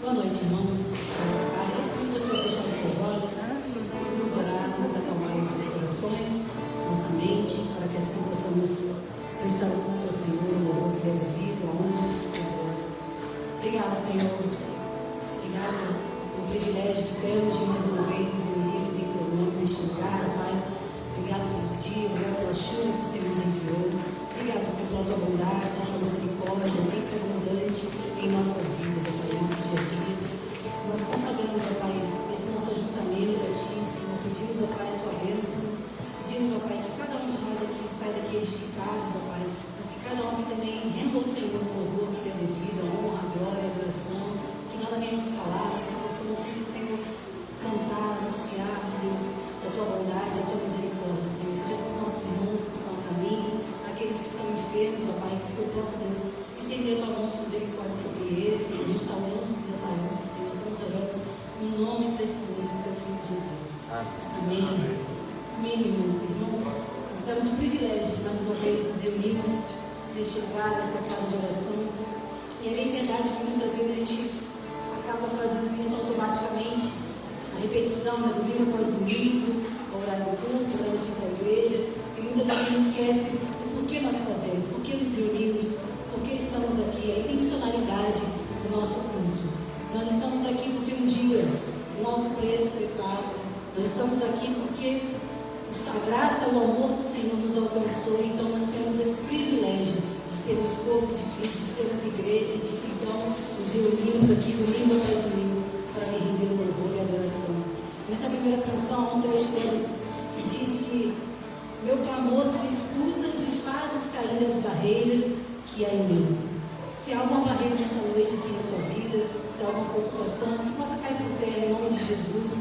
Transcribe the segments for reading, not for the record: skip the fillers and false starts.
Boa noite, irmãos. Graça e paz. Quando você fechar os seus olhos, vamos orar, vamos acalmar nossos corações, nossa mente, para que assim possamos prestar o culto ao Senhor, o louvor que lhe é devido, a honra e a glória. Obrigado, Senhor. Obrigado pelo privilégio que temos de mais uma vez nos reunirmos em teu nome neste lugar, Pai. Obrigado pelo dia, obrigado pela chuva que o Senhor nos enviou. Obrigado, Senhor, pela tua bondade, pela misericórdia, sempre abundante em nossas vidas, Pai, no nosso dia a dia. Nós consagramos, ó Pai, esse nosso ajuntamento a Ti, Senhor. Pedimos, ó Pai, a tua bênção. Pedimos, ó Pai, que cada um de nós aqui saia daqui edificados, ó Pai, mas que cada um aqui também renda ao Senhor o louvor que lhe é devido, a honra, a glória, a adoração. Que nada venha nos calar, mas que possamos sempre, Senhor, cantar, anunciar, Deus, a tua bondade, a tua misericórdia, Senhor. Seja com os nossos irmãos que estão a caminho, aqueles que estão enfermos, ó Pai, que o Senhor possa, Deus, estender tua mão de misericórdia sobre eles, Senhor, restaurando-os e saúde, Senhor. Nós oramos no nome precioso do teu Filho Jesus. Amém. Amém, irmãos. Nós temos o privilégio de mais uma vez nos reunirmos neste lugar, nesta casa de oração. E é bem verdade que muitas vezes a gente acaba fazendo isso automaticamente, a repetição, né, domingo após domingo, o horário do culto, o horário de ir para a igreja, e muitas vezes a gente esquece do porquê nós fazemos, por que nos reunimos, por que estamos aqui, a intencionalidade do nosso culto. Nós estamos aqui porque um dia um alto preço foi pago, nós estamos aqui porque a graça, o amor do Senhor nos alcançou, então nós temos esse privilégio de sermos corpo de Cristo, de sermos igreja, de então nos reunirmos aqui domingo após domingo para lhe render o louvor e a adoração. Nessa primeira canção, um trecho dela que diz que meu clamor tu escutas e fazes cair as barreiras que há em mim. Se há alguma barreira nessa noite aqui na sua vida, se há alguma preocupação, que possa cair por terra em nome de Jesus,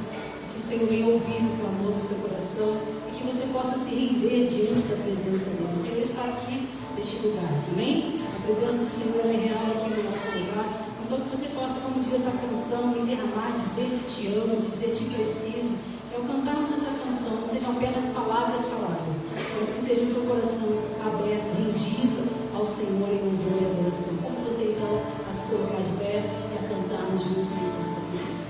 que o Senhor venha ouvir o clamor do seu coração e que você possa se render diante da presença dele. O Senhor está aqui neste lugar, amém? A presença do Senhor é real aqui no nosso lugar. Então que você possa, como diz essa canção, me derramar, dizer que te amo, dizer te preciso. Ao cantarmos essa canção, não sejam apenas palavras faladas, mas que seja o seu coração aberto, rendido ao Senhor em louvor e adoração. Como você então a se colocar de pé e a cantarmos juntos em essa canção.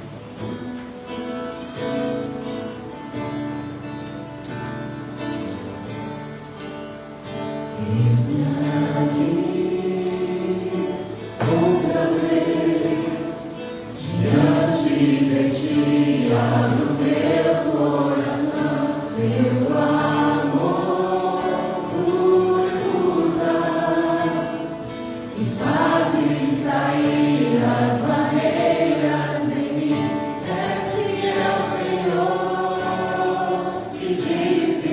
Outra vez, diante de ti, abro meu coração, meu clamor, tu escutas e fazes cair as barreiras em mim. Desce ao Senhor e dizes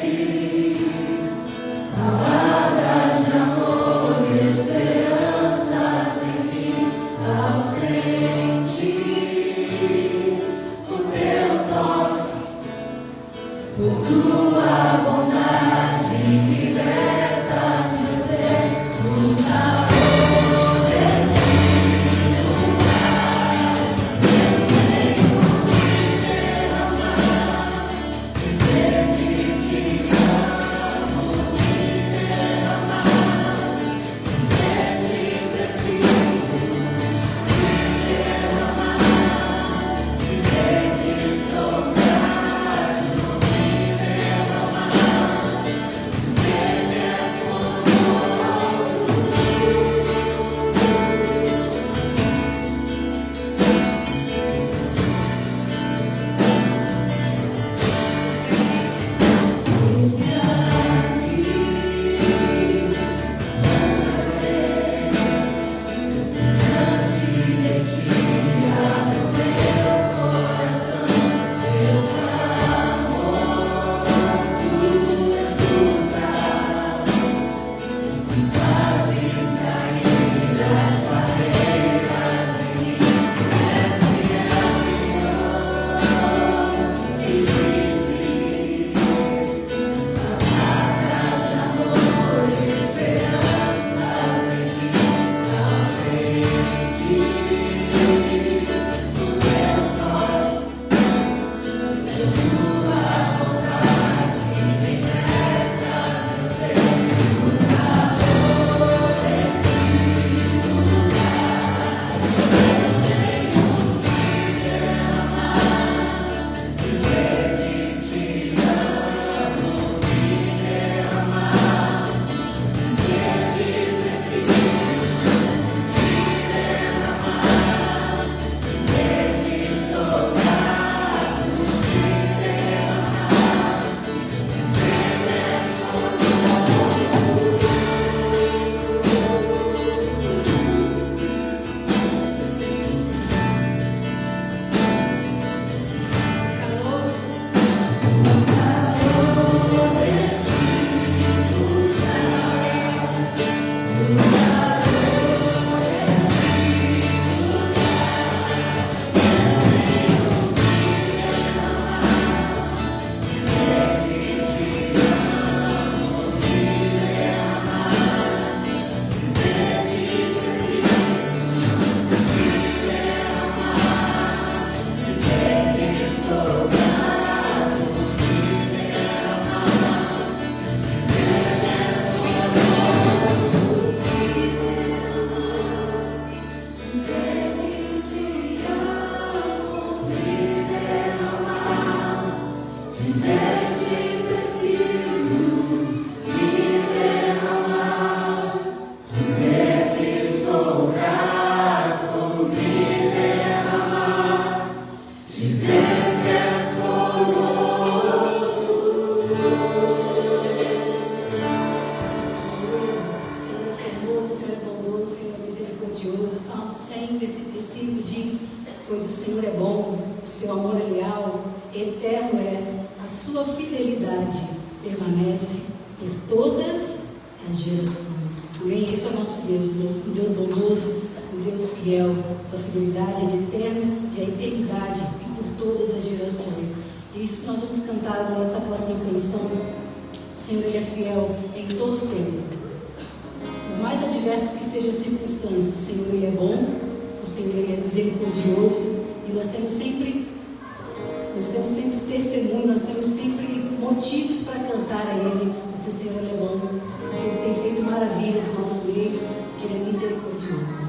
palavras de amor. bom, o seu amor é leal, eterno é, a sua fidelidade permanece por todas as gerações. Amém? Esse é o nosso Deus, um Deus bondoso, um Deus fiel. Sua fidelidade é de eterno, de eternidade e por todas as gerações. E isso nós vamos cantar nessa próxima canção. O Senhor, Ele é fiel em todo o tempo. Por mais adversas que sejam as circunstâncias, o Senhor, Ele é bom, o Senhor, Ele é misericordioso, e nós temos sempre testemunho, nós temos sempre motivos para cantar a Ele, porque o Senhor, Ele é bom, porque Ele tem feito maravilhas no nosso meio, porque Ele é misericordioso.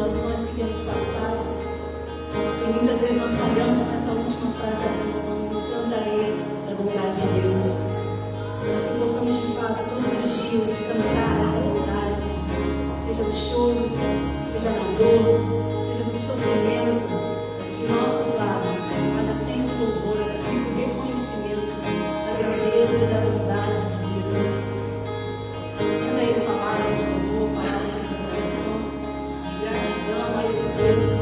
tribulações que temos passado. E muitas vezes nós falhamos com essa última frase da canção: eu cantarei da bondade de Deus. Mas que possamos de fato todos os dias cantar essa bondade, seja no choro, seja na dor, seja no sofrimento, mas que nossos lábios haja sempre louvor, haja sempre reconhecimento da grandeza e da bondade de Deus. Tendo aí palavras de louvor, palavras de exaltação, de gratidão a esse Deus.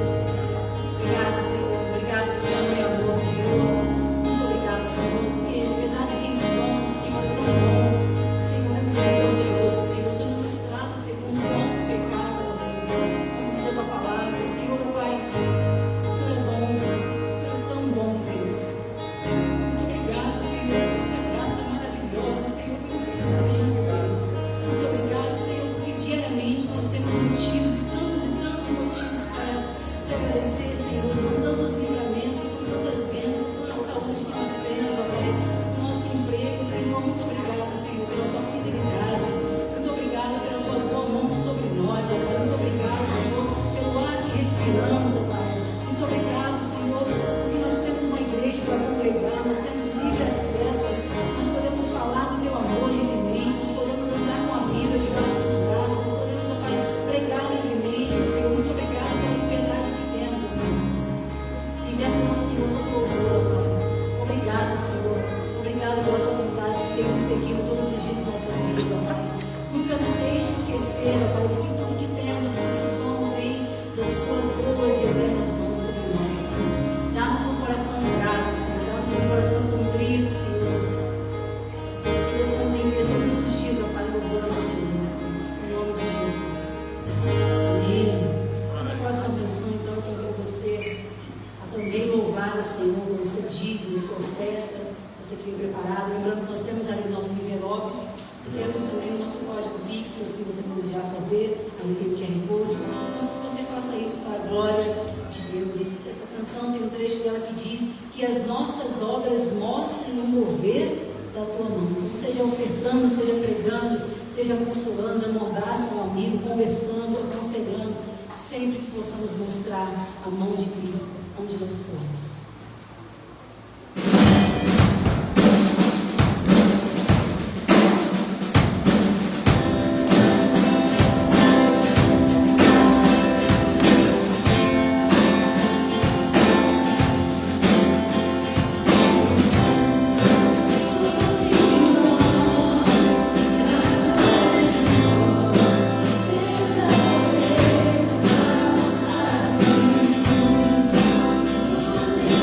Obrigado, Senhor. Obrigado por tua mãe amor, Senhor. Muito obrigado, Senhor, porque apesar de quem somos, o Senhor é tão bom, o Senhor é misericordioso, Senhor. O Senhor não nos trata segundo os nossos pecados, ó Deus. Como diz a tua palavra, o Senhor, Pai, o Senhor é bom, o Senhor é tão bom, Deus. Muito obrigado, Senhor, por essa graça maravilhosa, Senhor, que nos sustenta, Deus. Muito obrigado, Senhor, porque diariamente nós temos motivos e tantos motivos para te agradecer, Senhor. São tantos livramentos, são tantas bênçãos, são a saúde que nós temos, ó Pai, o nosso emprego, Senhor. Muito obrigado, Senhor, pela tua fidelidade. Muito obrigado pela tua boa mão sobre nós, ó Pai. Muito obrigado, Senhor, pelo ar que respiramos, ó Pai. Muito obrigado, Senhor, porque nós temos uma igreja para congregar, nós temos livre acesso, nós podemos falar do teu amor livremente, nós podemos andar com a Bíblia debaixo dos braços, nós podemos, ó Pai, pregar livremente, Senhor. Muito obrigado pela liberdade que temos, Senhor. E demos ao Senhor todo louvor, ó Pai. Obrigado, Senhor. Obrigado pela tua vontade que tem nos seguido todos os dias de nossas vidas, ó Pai. Nunca nos deixe esquecer, ó Pai, de que tudo que temos, tudo que somos, vem das tuas boas e eternas mãos sobre nós, ó Pai. Dá-nos um coração grato, Senhor. Dá-nos um coração contrito, Senhor. Que possamos render todos os dias, ó Pai, louvor ao Senhor. Em nome de Jesus. Amém. Essa próxima canção, então, eu convido você a também louvar o Senhor com o seu dízimo, sua oferta. Você que veio preparado. Lembrando que nós temos ali nossos envelopes. E temos também o nosso código Pix, se você desejar fazer. Ali tem o QR Code. Então, que você faça isso para a glória de Deus. Essa canção tem um trecho dela que diz que as nossas obras mostrem o mover da tua mão. Então, seja ofertando, seja pregando, seja consolando, dando um abraço com um amigo, conversando, aconselhando. Sempre que possamos mostrar a mão de Cristo onde nós formos. Você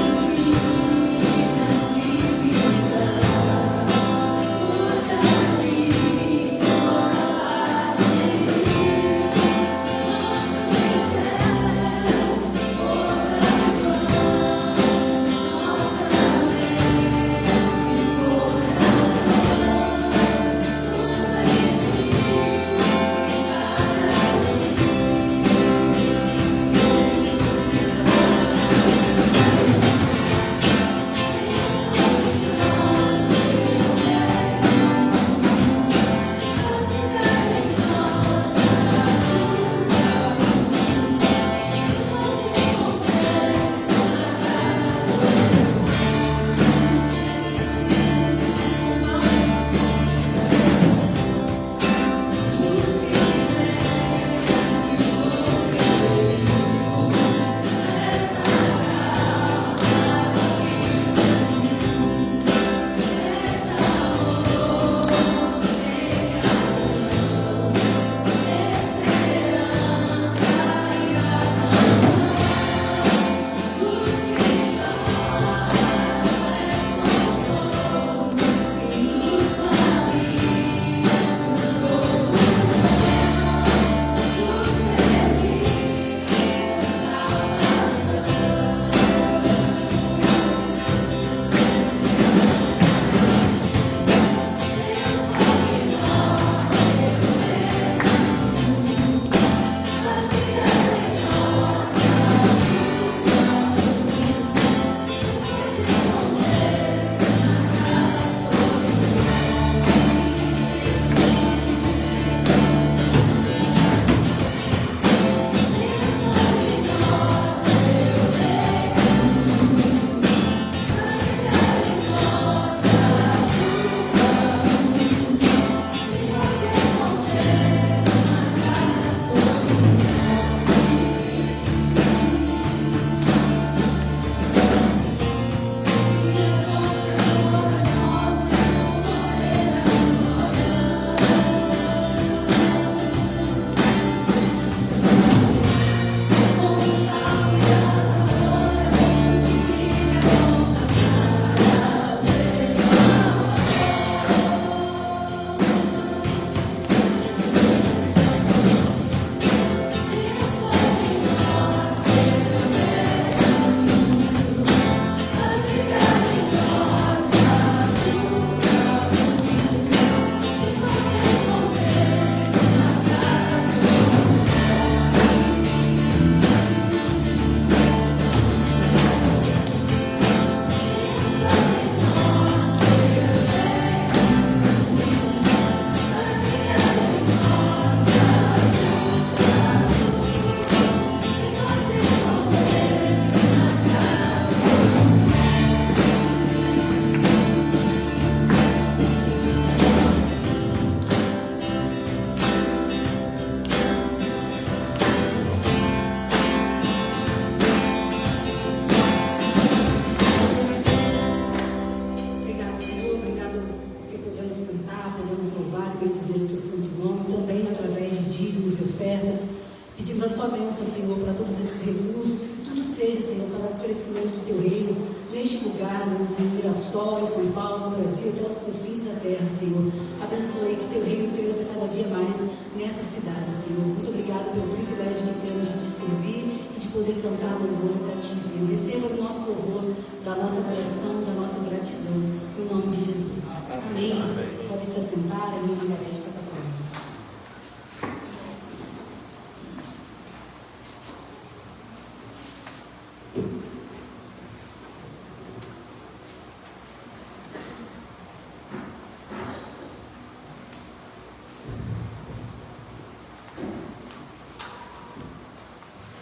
Pedimos a sua bênção, Senhor, para todos esses recursos, que tudo seja, Senhor, para o crescimento do teu reino, neste lugar, Deus, em Mirassol, em São Paulo, no Brasil, até os confins da terra, Senhor. Abençoe que teu reino cresça cada dia mais nessa cidade, Senhor. Muito obrigado pelo privilégio que temos de te servir e de poder cantar louvores a ti, Senhor. Receba o nosso louvor, da nossa adoração, da nossa gratidão, em nome de Jesus. Amém. Podem se assentar, a minha Margarete está falando.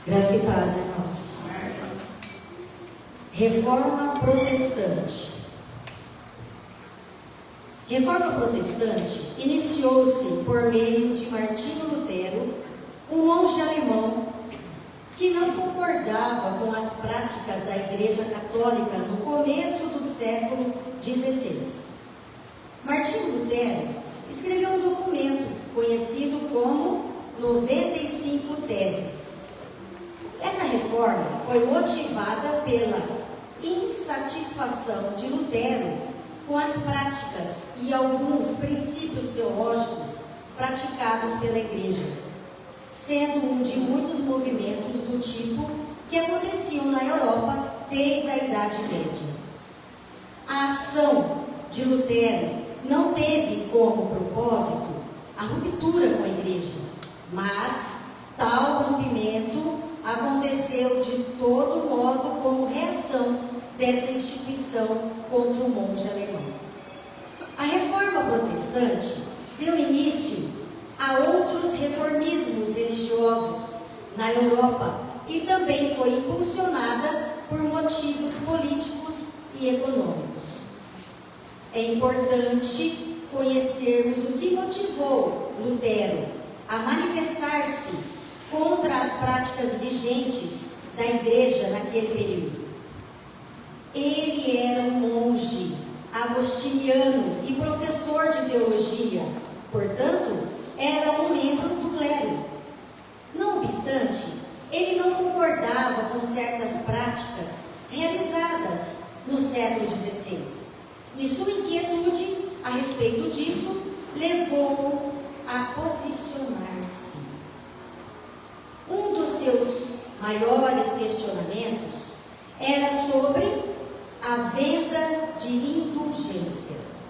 Graça e paz, irmãos. Reforma protestante. Reforma protestante iniciou-se por meio de Martinho Lutero, um monge alemão que não concordava com as práticas da Igreja Católica no começo do século XVI. Martinho Lutero escreveu um documento conhecido como 95 Teses. Essa reforma foi motivada pela insatisfação de Lutero com as práticas e alguns princípios teológicos praticados pela Igreja, sendo um de muitos movimentos do tipo que aconteciam na Europa desde a Idade Média. A ação de Lutero não teve como propósito a ruptura com a Igreja, mas tal rompimento aconteceu de todo modo como reação dessa instituição contra o monge alemão. A reforma protestante deu início a outros reformismos religiosos na Europa e também foi impulsionada por motivos políticos e econômicos. É importante conhecermos o que motivou Lutero a manifestar-se contra as práticas vigentes da Igreja naquele período. Ele era um monge agostiniano e professor de teologia, portanto, era um membro do clero. Não obstante, ele não concordava com certas práticas realizadas no século XVI, e sua inquietude a respeito disso levou-o a posicionar-se. Um dos seus maiores questionamentos era sobre a venda de indulgências,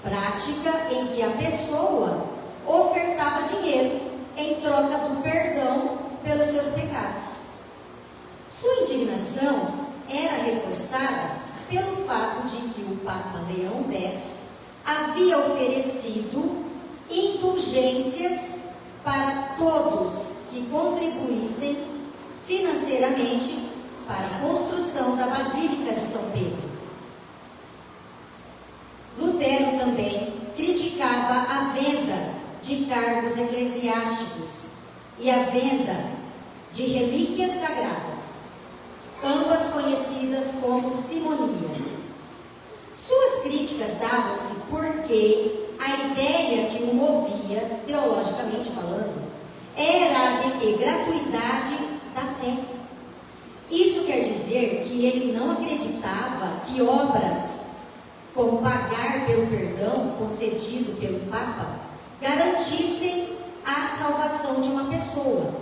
prática em que a pessoa ofertava dinheiro em troca do perdão pelos seus pecados. Sua indignação era reforçada pelo fato de que o Papa Leão X havia oferecido indulgências para todos que contribuíssem financeiramente para a construção da Basílica de São Pedro. Lutero também criticava a venda de cargos eclesiásticos e a venda de relíquias sagradas, ambas conhecidas como simonia. Suas críticas davam-se porque a ideia que o movia, teologicamente falando, era a de que gratuidade da fé. Isso quer dizer que ele não acreditava que obras, como pagar pelo perdão concedido pelo Papa, garantissem a salvação de uma pessoa,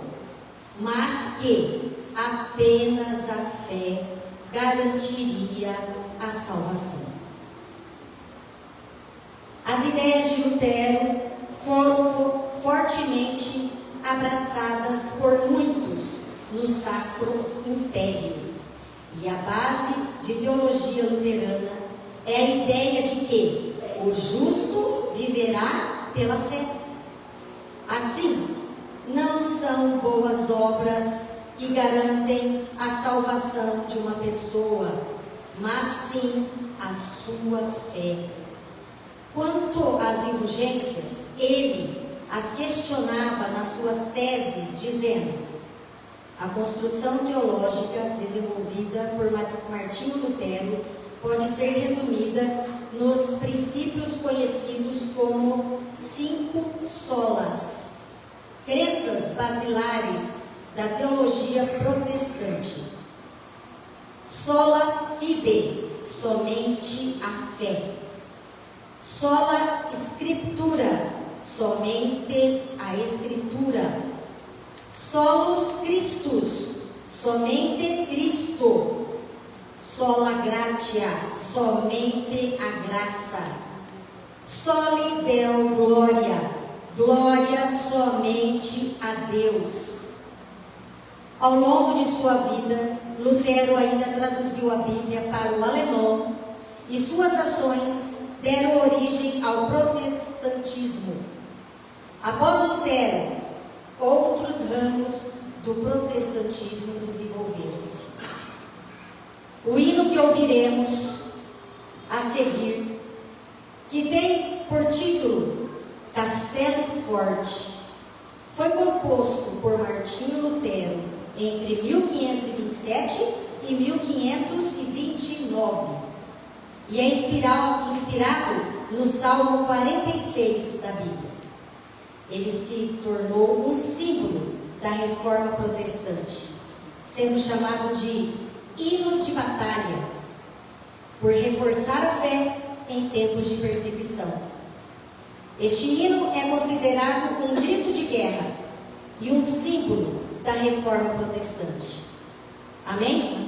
mas que apenas a fé garantiria a salvação. As ideias de Lutero foram fortemente abraçadas por muitos no Sacro Império, e a base de teologia luterana é a ideia de que o justo viverá pela fé. Assim, não são boas obras que garantem a salvação de uma pessoa, mas sim a sua fé. Quanto às indulgências, ele as questionava nas suas teses, dizendo: a construção teológica desenvolvida por Martinho Lutero pode ser resumida nos princípios conhecidos como 5 solas. crenças basilares da teologia protestante. Sola fide, somente a fé. Sola scriptura, somente a escritura. Solus Christus, somente Cristo. Sola gratia, somente a graça. Soli Deo glória, glória somente a Deus. Ao longo de sua vida, Lutero ainda traduziu a Bíblia para o alemão e suas ações deram origem ao protestantismo. Após Lutero, outros ramos do protestantismo desenvolveram-se. O hino que ouviremos a seguir, que tem por título Castelo Forte, foi composto por Martinho Lutero entre 1527 e 1529 e é inspirado no Salmo 46 da Bíblia. Ele se tornou um símbolo da reforma protestante, sendo chamado de hino de batalha, por reforçar a fé em tempos de perseguição. Este hino é considerado um grito de guerra e um símbolo da reforma protestante. Amém?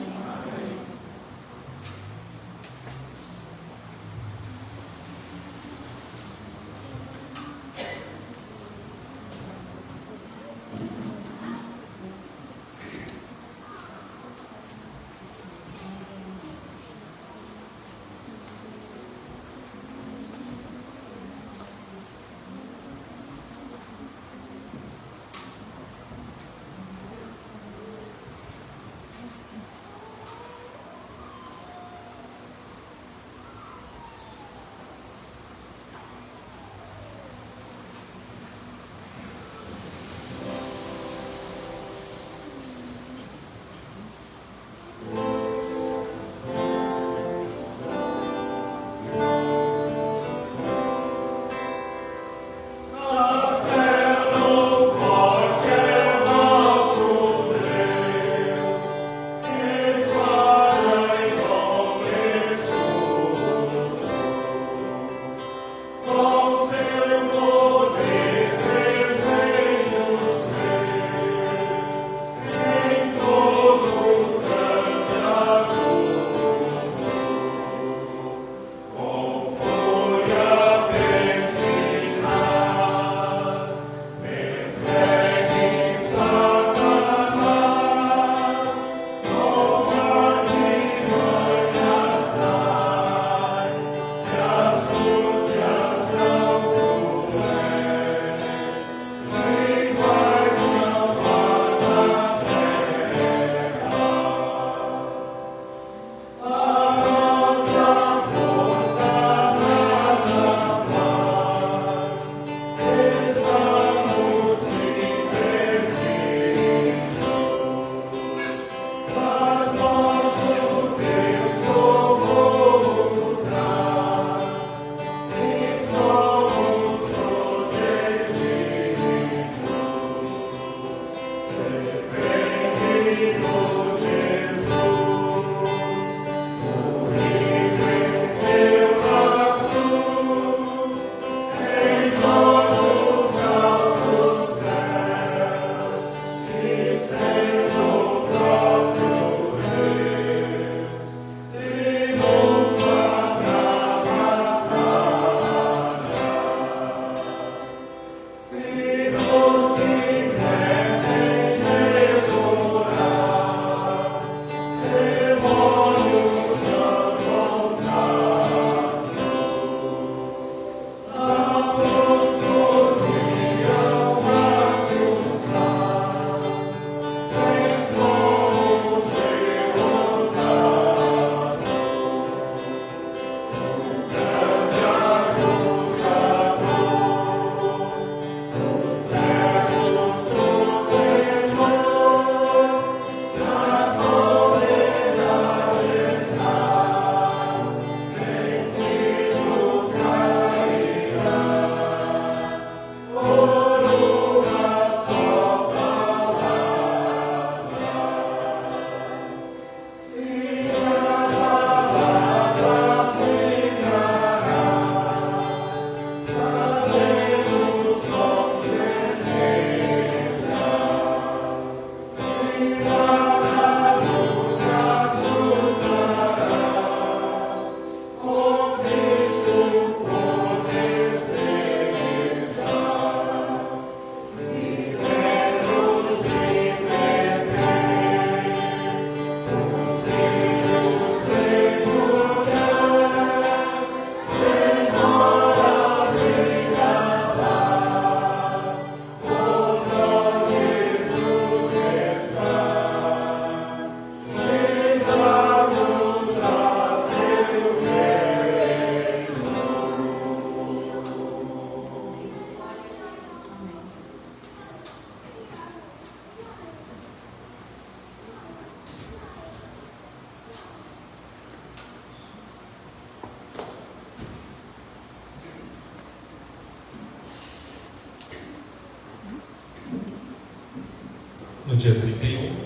dia 31,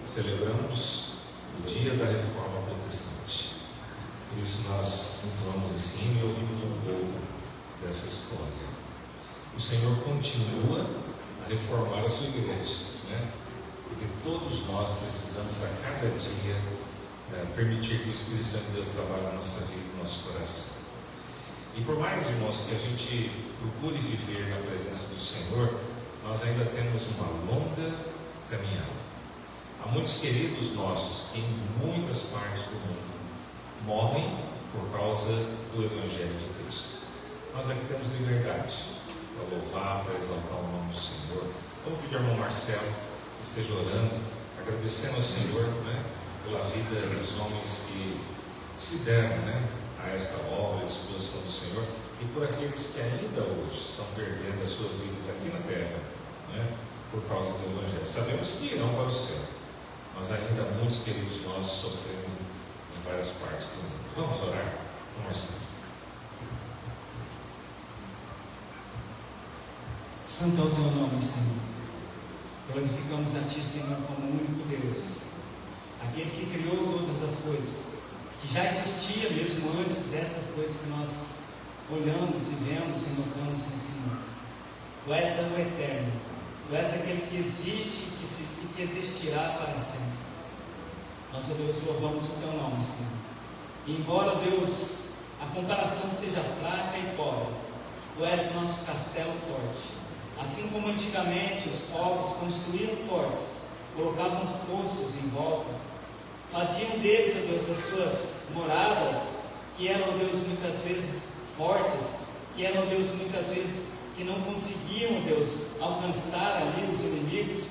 celebramos o dia da Reforma Protestante. Por isso nós entoamos esse hino e ouvimos um pouco dessa história. O Senhor continua a reformar a sua igreja, né? Porque todos nós precisamos a cada dia permitir que o Espírito Santo de Deus trabalhe na nossa vida, no nosso coração. E por mais, irmãos, que a gente procure viver na presença do Senhor, nós ainda temos uma longa caminhada. Há muitos queridos nossos que em muitas partes do mundo morrem por causa do Evangelho de Cristo. Nós aqui temos liberdade para louvar, para exaltar o nome do Senhor. Vamos pedir ao irmão Marcelo que esteja orando, agradecendo ao Senhor, né, pela vida dos homens que se deram, né, a esta obra, a disposição do Senhor, e por aqueles que ainda hoje estão perdendo as suas vidas aqui na terra, né, por causa do Evangelho. Sabemos que irão para o céu, mas ainda há muitos queridos nossos sofrendo em várias partes do mundo. Vamos orar? Vamos orar. Santo é o teu nome, Senhor. Glorificamos a ti, Senhor, como o único Deus, aquele que criou todas as coisas, que já existia mesmo antes dessas coisas que nós olhamos e vemos e notamos no Senhor. Tu és o eterno, tu és aquele que existe e que existirá para sempre. Nós, ó Deus, louvamos o teu nome, Senhor. E embora, Deus, a comparação seja fraca e pobre, tu és nosso castelo forte. Assim como antigamente os povos construíram fortes, colocavam fossos em volta, faziam deles, ó Deus, as suas moradas, que eram, ó Deus, muitas vezes fortes, que eram, ó Deus, muitas vezes que não conseguiam, ó Deus, alcançar ali os inimigos,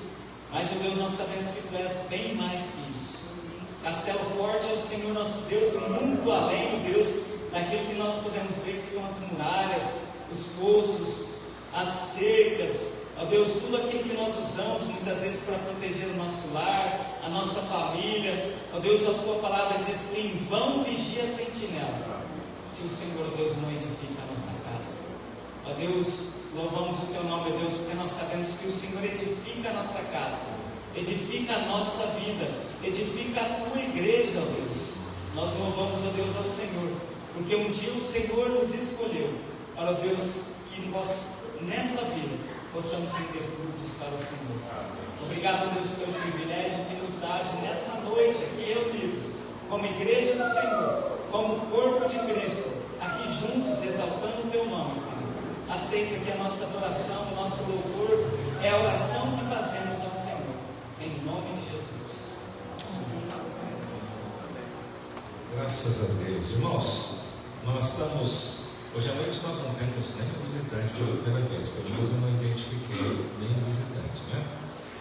mas, ó Deus, nós sabemos que tu és bem mais que isso. Castelo forte é o Senhor nosso Deus, muito além, ó Deus, daquilo que nós podemos ver que são as muralhas, os fossos, as cercas, ó Deus, tudo aquilo que nós usamos muitas vezes para proteger o nosso lar, a nossa família. Ó Deus, a tua palavra diz que em vão vigia a sentinela, se o Senhor, ó Deus, não edifica a nossa casa. Ó Deus, louvamos o teu nome, ó Deus, porque nós sabemos que o Senhor edifica a nossa casa, edifica a nossa vida, edifica a tua igreja, ó Deus. Nós louvamos, ó Deus, ao Senhor, porque um dia o Senhor nos escolheu para, ó Deus, que nós nessa vida possamos render frutos para o Senhor. Obrigado, Deus, pelo privilégio que nos dá de nessa noite aqui reunidos, como igreja do Senhor, como corpo de Cristo, aqui juntos exaltando o teu nome, Senhor. Aceita que a nossa adoração, o nosso louvor é a oração que fazemos ao Senhor, em nome de Jesus. Graças a Deus. Irmãos, nós estamos... Hoje à noite nós não temos nenhum visitante pela primeira vez, pelo menos eu não identifiquei nenhum visitante, né?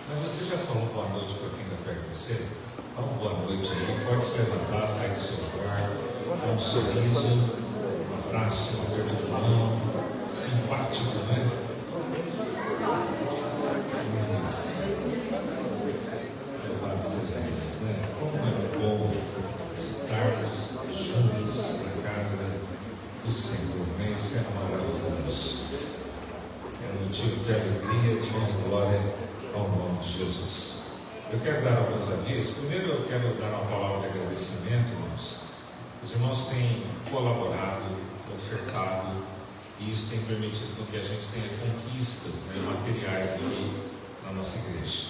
Mas você já falou boa noite para quem está perto de você? Dá uma boa noite aí, pode se levantar, sair do seu lugar, dar um sorriso, um abraço, um aperto de mão, simpático, né? Louvado seja Deus, né? Como é bom estarmos juntos na casa do Senhor, né? Isso é maravilhoso. É um motivo de alegria, de honra e glória ao nome de Jesus. Eu quero dar alguns avisos. Primeiro eu quero dar uma palavra de agradecimento, irmãos. Os irmãos têm colaborado, ofertado, e isso tem permitido com que a gente tenha conquistas, né, materiais aqui na nossa igreja.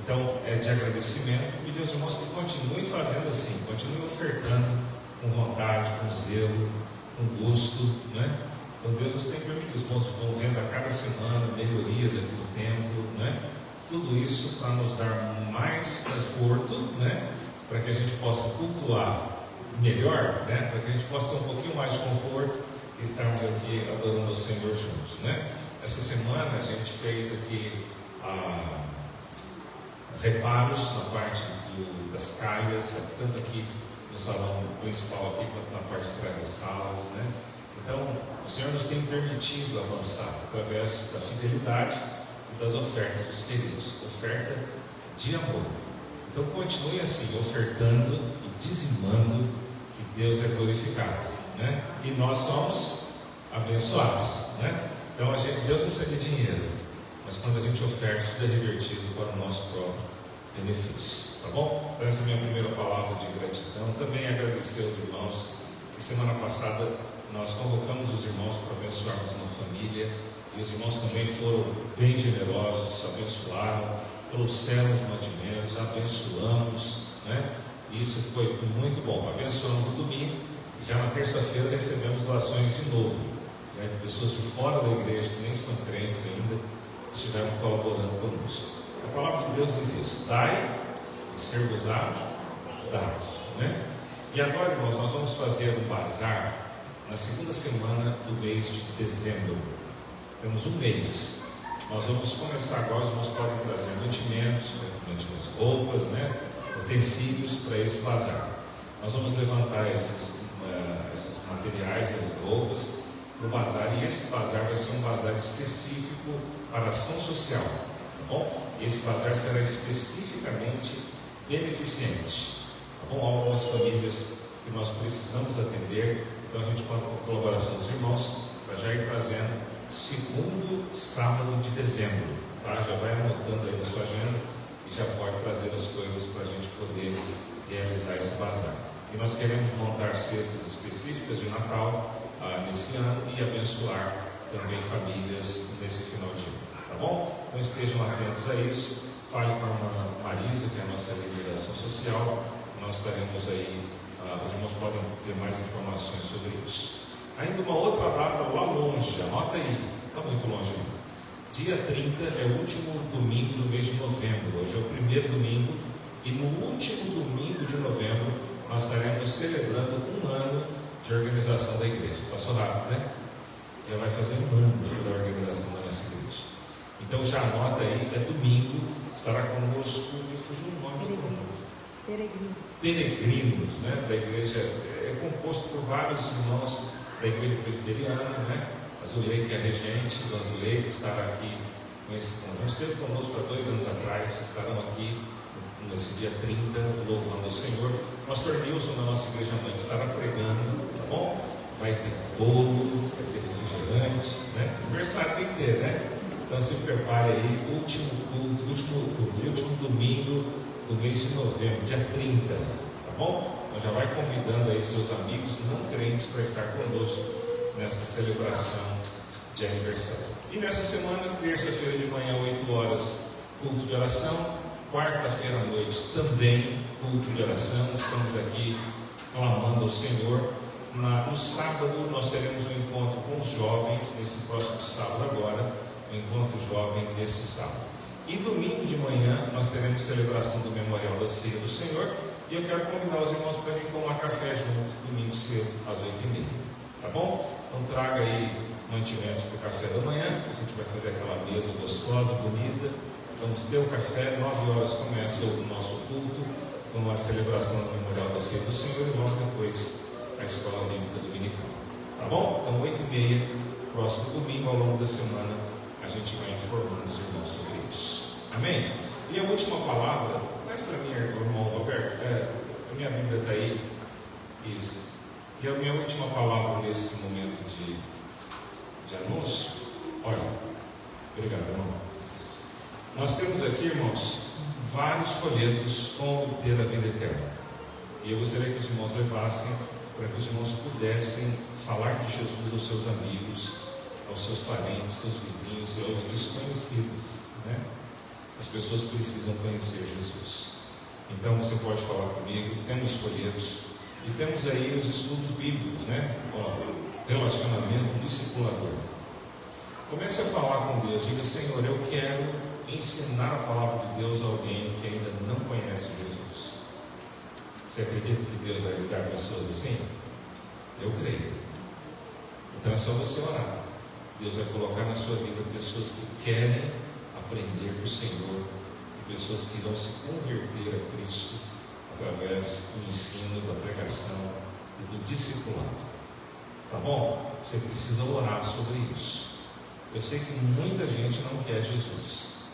Então é de agradecimento, e pedir aos irmãos que continuem fazendo assim, continuem ofertando com vontade, com zelo, com gosto, né? Então Deus nos tem permitido, os irmãos vão vendo a cada semana melhorias aqui no templo, né? Tudo isso para nos dar mais conforto, né? Para que a gente possa cultuar melhor, né? Para que a gente possa ter um pouquinho mais de conforto e estarmos aqui adorando ao Senhor juntos, né? Essa semana a gente fez aqui reparos na parte das calhas, tanto aqui no salão principal aqui quanto na parte de trás das salas, né? Então, o Senhor nos tem permitido avançar através da fidelidade e das ofertas dos queridos, oferta de amor. Então, continue assim, ofertando e dizimando, que Deus é glorificado, né? E nós somos abençoados, né? Então, Deus não precisa de dinheiro, mas quando a gente oferta, tudo é revertido para o nosso próprio benefício. Tá bom? Então essa é a minha primeira palavra de gratidão. Também agradecer aos irmãos, que semana passada nós convocamos os irmãos para abençoarmos uma família, e os irmãos também foram bem generosos, abençoaram, trouxeram os mantimentos, abençoamos, né? E isso foi muito bom. Abençoamos no domingo, e já na terça-feira recebemos doações de novo, né? Pessoas de fora da igreja, que nem são crentes ainda, estiveram colaborando conosco. A palavra de Deus diz isso: dai e ser-vos-á dado, né? E agora, irmãos, nós vamos fazer um bazar na segunda semana do mês de dezembro. Temos um mês. Nós vamos começar agora, os irmãos podem trazer mantimentos, roupas, né? Utensílios para esse bazar. Nós vamos levantar esses materiais, as roupas, para o bazar, e esse bazar vai ser um bazar específico para ação social, tá bom? Esse bazar será especificamente beneficente, tá bom? Algumas famílias que nós precisamos atender, então a gente conta com a colaboração dos irmãos para já ir trazendo segundo sábado de dezembro, tá? Já vai anotando aí na sua agenda e já pode trazer as coisas para a gente poder realizar esse bazar. E nós queremos montar cestas específicas de Natal nesse ano e abençoar também famílias nesse final de ano, tá bom? Então estejam atentos a isso. Fale com a irmã Marisa, que é a nossa líder da ação social. Nós estaremos aí, os irmãos podem ter mais informações sobre isso. Ainda uma outra data lá longe, anota aí, está muito longe. Dia 30 é o último domingo do mês de novembro. Hoje é o primeiro domingo, e no último domingo de novembro nós estaremos celebrando um ano de organização da igreja. Passou rápido, né? Já vai fazer um ano da organização da nossa igreja. Então já anota aí, é domingo, estará conosco, me fugiu o nome do nome. Peregrinos, né? Da igreja, é composto por vários irmãos da igreja presbiteriana, né? A Zulei, que é a regente, a Zulei, que estará aqui com esse conjunto, esteve conosco há 2 anos atrás, estarão aqui nesse dia 30, louvando ao Senhor. O pastor Nilson, da nossa igreja mãe, estará pregando, tá bom? Vai ter bolo, vai ter refrigerante, né? Aniversário tem que ter, né? Então se prepare aí, último domingo do mês de novembro, dia 30, tá bom? Então já vai convidando aí seus amigos não crentes para estar conosco nessa celebração de aniversário. E nessa semana, terça-feira de manhã, 8 horas, culto de oração. Quarta-feira à noite também culto de oração. Estamos aqui clamando ao Senhor. No sábado nós teremos um encontro com os jovens, nesse próximo sábado agora, um encontro jovem neste sábado. E domingo de manhã nós teremos celebração do Memorial da Ceia do Senhor. E eu quero convidar os irmãos para a gente tomar café junto, domingo cedo, às 8h30. Tá bom? Então traga aí mantimentos para o café da manhã. A gente vai fazer aquela mesa gostosa, bonita. Vamos ter o café, 9 horas começa o nosso culto, com a celebração do Memorial da Ceia do Senhor, e logo depois a Escola Bíblica Dominical. Tá bom? Então 8h30, próximo domingo, ao longo da semana, a gente vai informando os irmãos sobre isso. Amém? E a última palavra, traz para mim, irmão Roberto, a minha Bíblia está aí, isso. E a minha última palavra nesse momento de anúncio, olha, obrigado, irmão. Nós temos aqui, irmãos, vários folhetos com obter a vida eterna. E eu gostaria que os irmãos levassem, para que os irmãos pudessem falar de Jesus aos seus amigos, aos seus parentes, seus vizinhos e aos desconhecidos, né? As pessoas precisam conhecer Jesus. Então você pode falar comigo, temos folhetos e temos aí os estudos bíblicos, né? Relacionamento discipulador. Comece a falar com Deus, diga: Senhor, eu quero ensinar a palavra de Deus a alguém que ainda não conhece Jesus. Você acredita que Deus vai ligar pessoas assim? Eu creio. Então é só você orar. Deus vai colocar na sua vida pessoas que querem aprender do Senhor e pessoas que irão se converter a Cristo através do ensino, da pregação e do discipulado. Tá bom? Você precisa orar sobre isso. Eu sei que muita gente não quer Jesus,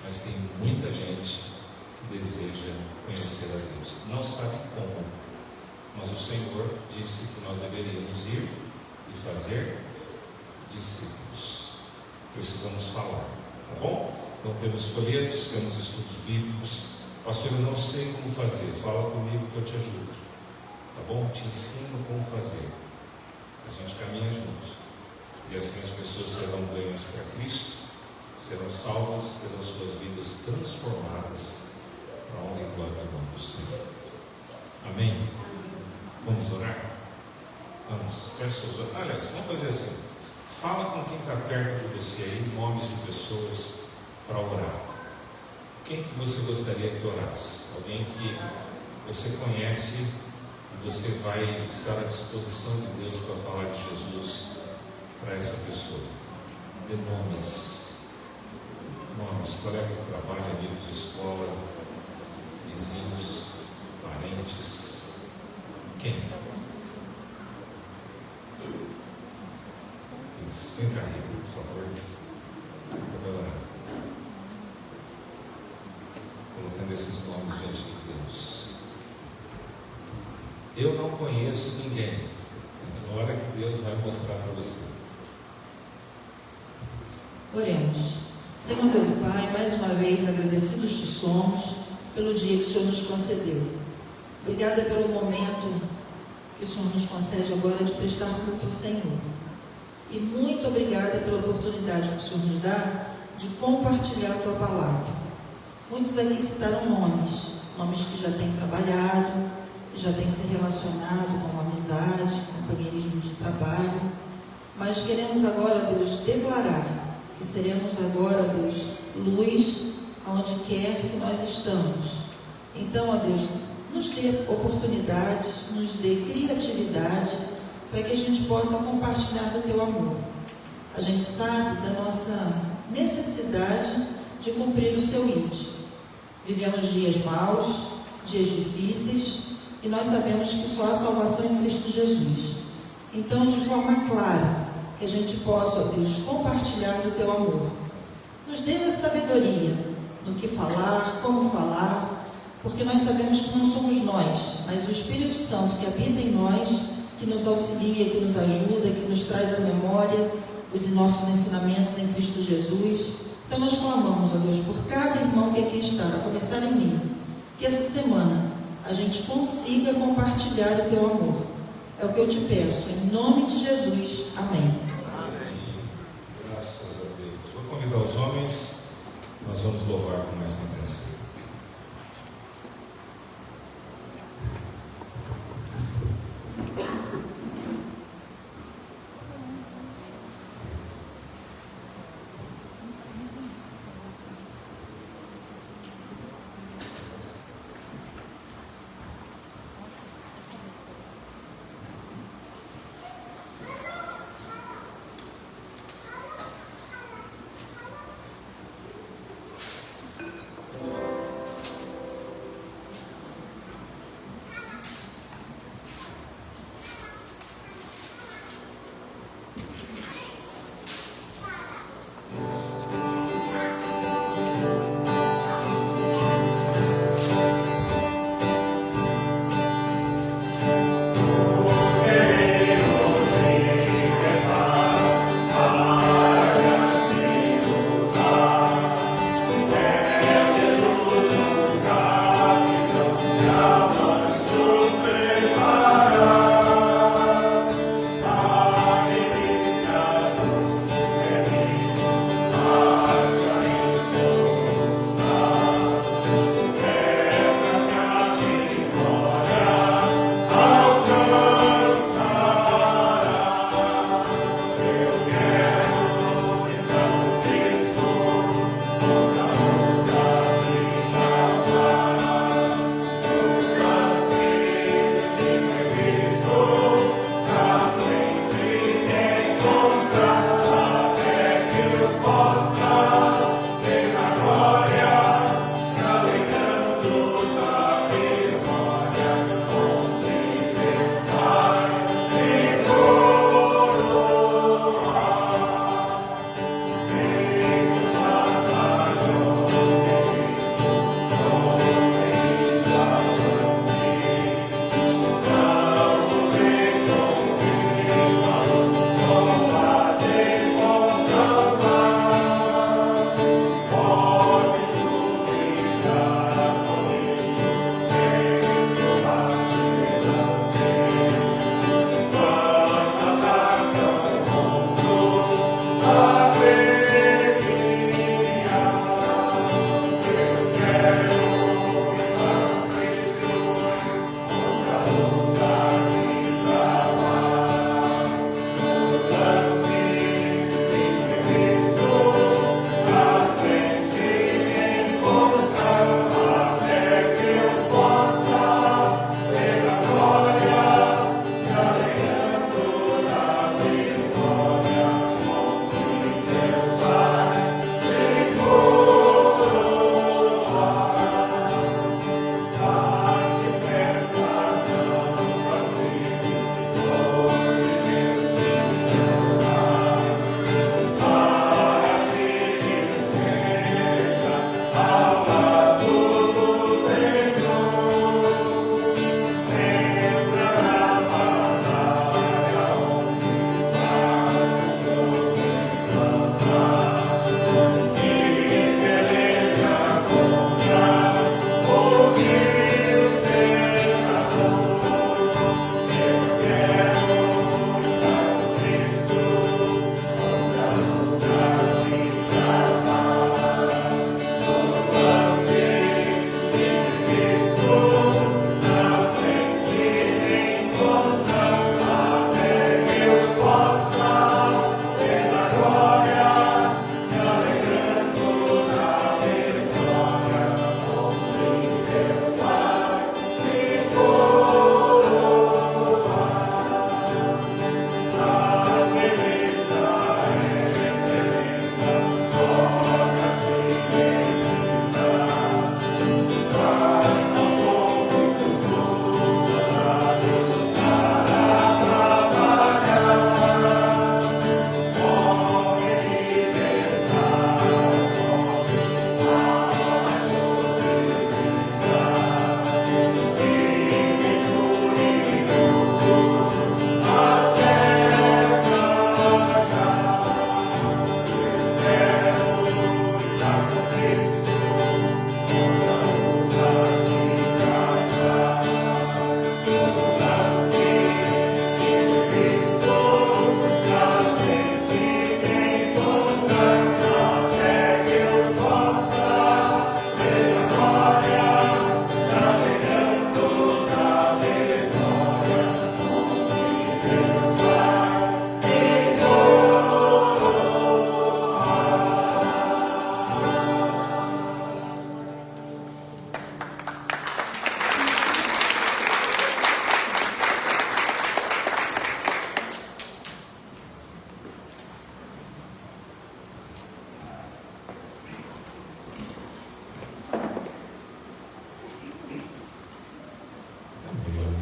mas tem muita gente que deseja conhecer a Deus. Não sabe como, mas o Senhor disse que nós deveríamos ir e fazer discípulos. Precisamos falar. Tá bom? Então temos folhetos, temos estudos bíblicos. Pastor, eu não sei como fazer, fala comigo que eu te ajudo. Tá bom? Te ensino como fazer. A gente caminha junto. E assim as pessoas serão ganhas para Cristo, serão salvas, terão suas vidas transformadas para a honra e glória do nome do Senhor. Amém? Vamos orar? Vamos. Feche seus olhos. Aliás, vamos fazer assim. Fala com quem está perto de você aí, nomes de pessoas para orar. Quem que você gostaria que orasse? Alguém que você conhece e você vai estar à disposição de Deus para falar de Jesus para essa pessoa. Dê nomes. Nomes, colegas de trabalho, amigos de escola, vizinhos, parentes. Quem? Isso. Vem cá, Rita, por favor. Colocando esses nomes diante de Deus. Eu não conheço ninguém. Na hora que Deus vai mostrar para você. Oremos. Senhor Deus e Pai, mais uma vez agradecidos te somos pelo dia que o Senhor nos concedeu. Obrigada pelo momento que o Senhor nos concede agora de prestar culto ao Senhor. E muito obrigada pela oportunidade que o Senhor nos dá de compartilhar a Tua Palavra. Muitos aqui citaram nomes que já têm trabalhado, que já têm se relacionado com amizade, companheirismo de trabalho, mas queremos agora, Deus, declarar que seremos agora, Deus, luz aonde quer que nós estamos. Então, ó Deus, nos dê oportunidades, nos dê criatividade para que a gente possa compartilhar do Teu amor. A gente sabe da nossa necessidade de cumprir o Seu íntimo. Vivemos dias maus, dias difíceis, e nós sabemos que só há salvação em Cristo Jesus. Então, de forma clara, que a gente possa, ó Deus, compartilhar do Teu amor. Nos dê a sabedoria no que falar, como falar, porque nós sabemos que não somos nós, mas o Espírito Santo que habita em nós, que nos auxilia, que nos ajuda, que nos traz à memória os nossos ensinamentos em Cristo Jesus. Então nós clamamos, ó Deus, por cada irmão que aqui está, a começar em mim, que essa semana a gente consiga compartilhar o Teu amor. É o que eu te peço, em nome de Jesus. Amém. Amém. Graças a Deus. Vou convidar os homens, nós vamos louvar com mais uma canção.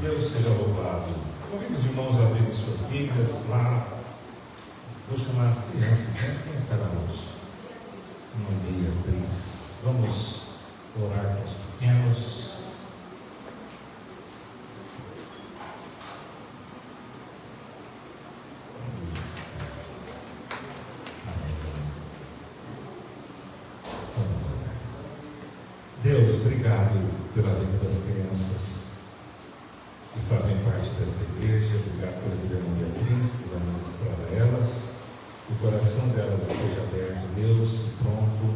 Deus seja louvado. Convido os irmãos a abrirem suas Bíblias lá. Vou chamar as crianças, né? Quem estará hoje? Uma Beatriz. Vamos orar com os pequenos. Vamos orar. Deus, obrigado pela vida das crianças que fazem parte desta igreja. Obrigado pela vida da irmã Beatriz, que vai ministrar a elas. O coração delas esteja aberto, Deus, pronto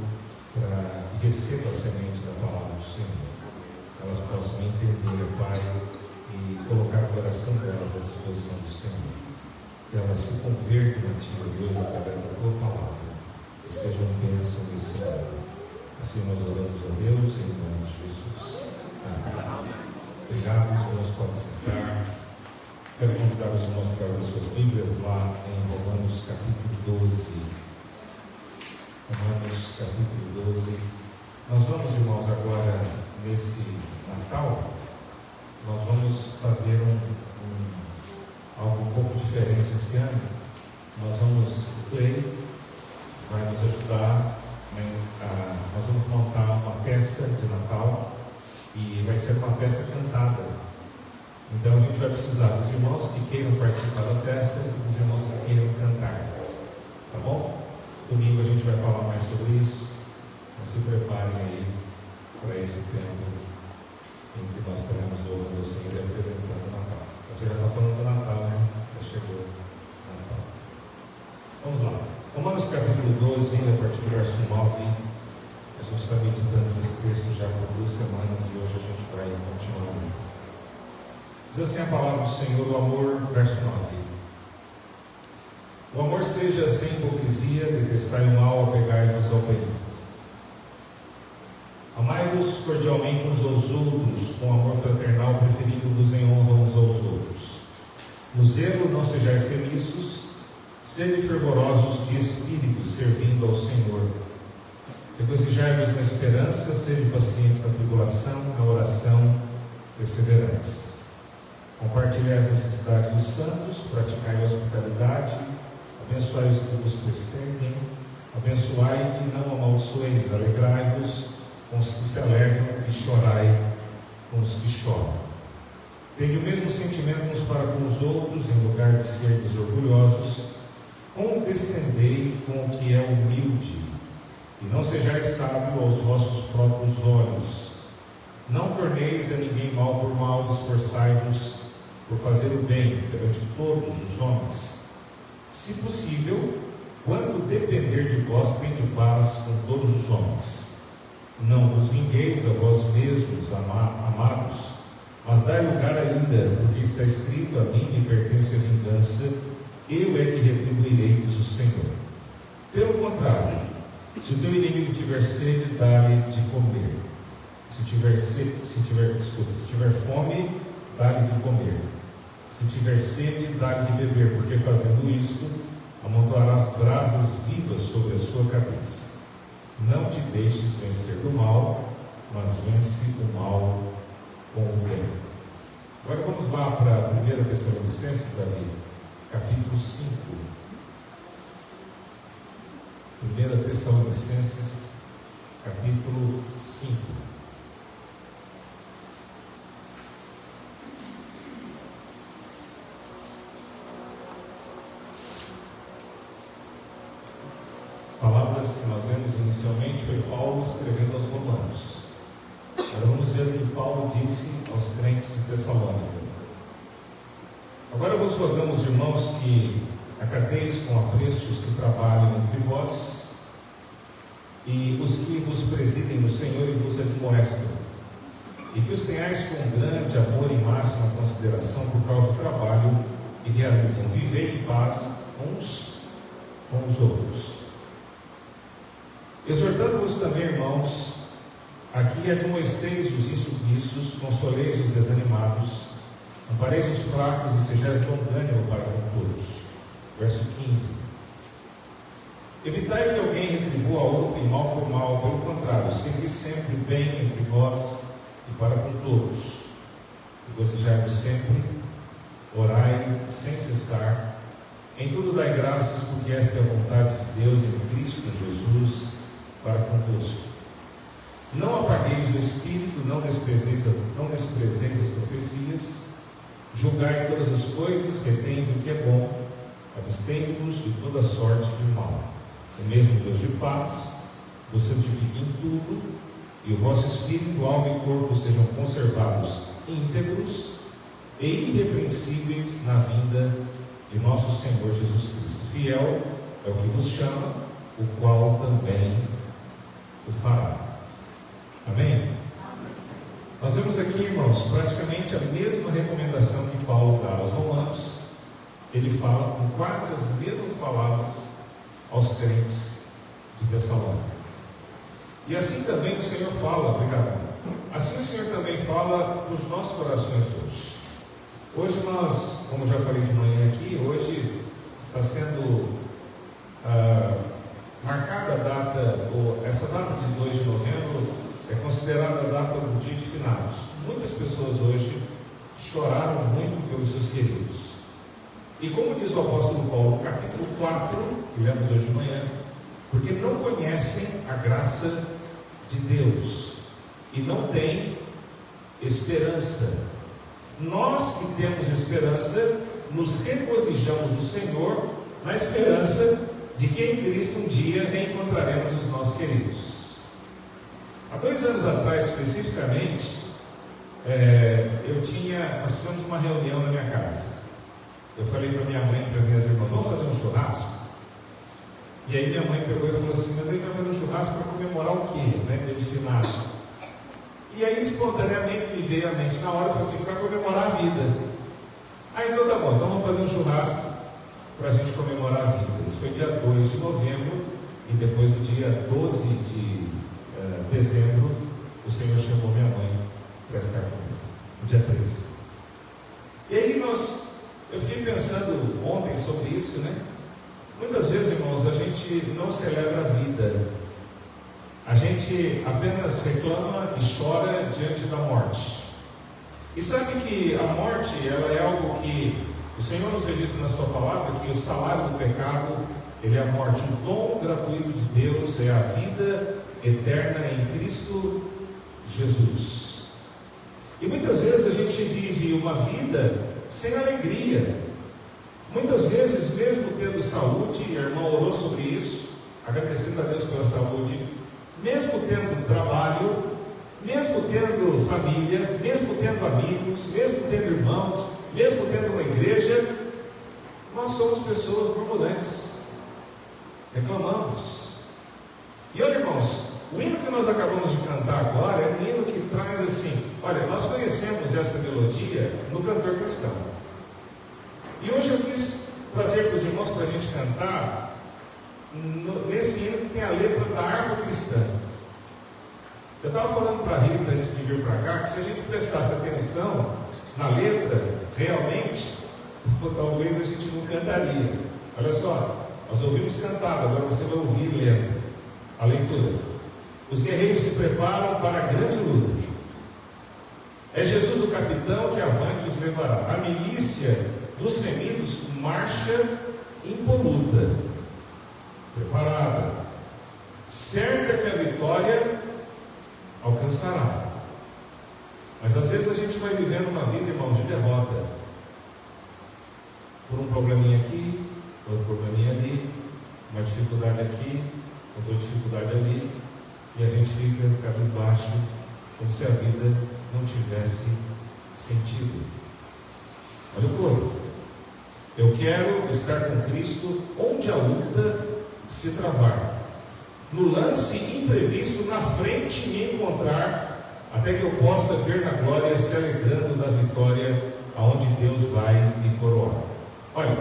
para que receba a semente da palavra do Senhor. Elas possam entender, Pai, e colocar o coração delas à disposição do Senhor. Que elas se convertam a Ti, Deus, através da Tua palavra, e sejam bênção nesse mundo. Assim nós oramos a Deus, em nome de Jesus. Amém. Obrigado, os irmãos podem sentar. Quero convidar os irmãos para abrir suas Bíblias lá em Romanos capítulo 12. Romanos capítulo 12. Nós vamos, irmãos, agora nesse Natal, nós vamos fazer algo um pouco diferente esse ano. Nós vamos, o Clay vai nos ajudar, nós vamos montar uma peça de Natal. E vai ser uma peça cantada. Então a gente vai precisar dos irmãos que queiram participar da peça e dos irmãos que queiram cantar. Tá bom? Domingo a gente vai falar mais sobre isso. Então se preparem aí para esse tempo em que nós teremos louvando o Senhor e apresentando o Natal. Você já está falando do Natal, né? Já chegou o Natal. Vamos lá. Romanos capítulo 12, a partir do verso 9. A gente está meditando nesse texto já por 2 semanas e hoje a gente vai continuar. Diz assim a palavra do Senhor, o amor, verso 9. O amor seja sem hipocrisia, detestai o mal, apegai-vos ao bem. Amai-vos cordialmente uns aos outros, com amor fraternal, preferindo-vos em honra uns aos outros. No zelo não sejais remisso, sede fervorosos de espírito, servindo ao Senhor. Regozijai-vos na esperança, sede pacientes na tribulação, na oração, perseverantes. Compartilhai as necessidades dos santos, praticai a hospitalidade, abençoai os que vos perseguem, abençoai e não amaldiçoeis, alegrai-vos com os que se alegram e chorai com os que choram. Tende o mesmo sentimento uns para com os outros, em lugar de serdes orgulhosos, condescendei com o que é humilde, e não sejais sábio aos vossos próprios olhos. Não torneis a ninguém mal por mal, esforçai-vos por fazer o bem perante todos os homens. Se possível, quanto depender de vós, tende paz com todos os homens. Não vos vingueis a vós mesmos, amados, mas dai lugar à ira, porque está escrito: a mim me pertence a vingança, eu é que retribuirei, diz o Senhor. Pelo contrário, se o teu inimigo tiver sede, dá-lhe de comer. Se tiver fome, dá-lhe de comer. Se tiver sede, dá-lhe de beber, porque fazendo isto, amontoarás brasas vivas sobre a sua cabeça. Não te deixes vencer do mal, mas vence o mal com o bem. Agora vamos lá para 1 Tessalonicenses, Davi, capítulo 5. 1 Tessalonicenses, capítulo 5. Palavras que nós lemos inicialmente foi Paulo escrevendo aos Romanos. Agora vamos ver o que Paulo disse aos crentes de Tessalônica. Agora vos rogamos, irmãos, que acateis com apreço os que trabalham entre vós e os que vos presidem no Senhor e vos admoestam, e que os tenhais com grande amor e máxima consideração por causa do trabalho que realizam. Vivei em paz uns com os outros. Exortando-vos também, irmãos, aqui admoesteis os insubmissos, consoleis os desanimados, ampareis os fracos e sejais longânimo para com todos. Verso 15. Evitai que alguém retribua a outro em mal por mal, pelo contrário, segui sempre o bem entre vós e para com todos. Regozijai-vos sempre, orai sem cessar, em tudo dai graças, porque esta é a vontade de Deus em Cristo Jesus para convosco. Não apagueis o Espírito, não desprezeis as profecias, julgai todas as coisas, retende o que é bom, abstende-vos de toda sorte de mal. O mesmo Deus de paz vos santifique em tudo, e o vosso espírito, alma e corpo sejam conservados íntegros e irrepreensíveis na vinda de nosso Senhor Jesus Cristo. Fiel é o que vos chama, o qual também o fará. Amém? Nós vemos aqui, irmãos, praticamente a mesma recomendação que Paulo dá aos romanos. Ele fala com quase as mesmas palavras aos crentes de Tessalônica. E assim também o Senhor fala, obrigado. Assim o Senhor também fala para os nossos corações hoje. Hoje nós, como já falei de manhã aqui, hoje está sendo marcada a data, ou essa data de 2 de novembro é considerada a data do dia de finados. Muitas pessoas hoje choraram muito pelos seus queridos. E como diz o apóstolo Paulo no capítulo 4, que lemos hoje de manhã, porque não conhecem a graça de Deus e não têm esperança. Nós que temos esperança, nos regozijamos no Senhor, na esperança de que em Cristo um dia reencontraremos os nossos queridos. Há 2 anos atrás, especificamente, nós fizemos uma reunião na minha casa. Eu falei para minha mãe e para minhas irmãs: vamos fazer um churrasco? E aí minha mãe pegou e falou assim: mas aí vai fazer um churrasco para comemorar o quê? Dia de finados. E aí espontaneamente me veio à mente, na hora eu falei assim: para comemorar a vida. Aí então tá bom, então vamos fazer um churrasco para a gente comemorar a vida. Isso foi dia 2 de novembro, e depois do dia 12 de dezembro, o Senhor chamou minha mãe para estar comigo, no dia 13. E aí eu fiquei pensando ontem sobre isso, né? Muitas vezes, irmãos, a gente não celebra a vida, a gente apenas reclama e chora diante da morte. E sabe que a morte, ela é algo que o Senhor nos registra na sua palavra, que o salário do pecado, ele é a morte. O dom gratuito de Deus é a vida eterna em Cristo Jesus. E muitas vezes a gente vive uma vida sem alegria. Muitas vezes, mesmo tendo saúde, e a irmã orou sobre isso, agradecendo a Deus pela saúde, mesmo tendo trabalho, mesmo tendo família, mesmo tendo amigos, mesmo tendo irmãos, mesmo tendo uma igreja, nós somos pessoas murmurantes, reclamamos. E olha, irmãos, o hino que nós acabamos de cantar agora é um hino que traz assim, olha, nós conhecemos essa melodia no cantor cristão. E hoje eu quis trazer para os irmãos para a gente cantar nesse hino que tem a letra da harpa cristã. Eu estava falando para a Rita antes de vir para cá que se a gente prestasse atenção na letra, realmente, talvez a gente não cantaria. Olha só, nós ouvimos cantado, agora você vai ouvir lendo a leitura. Os guerreiros se preparam para a grande luta. É Jesus o capitão que avante os levará. A milícia dos remidos marcha impoluta, preparada, certa que a vitória alcançará. Mas às vezes a gente vai vivendo uma vida, irmãos, de derrota, por um probleminha aqui, outro probleminha ali, uma dificuldade aqui, outra dificuldade ali, e a gente fica cabisbaixo, como se a vida não tivesse sentido. Olha o corpo. Eu quero estar com Cristo onde a luta se travar, no lance imprevisto na frente me encontrar, até que eu possa ver na glória se alegrando da vitória aonde Deus vai me coroar. Olha,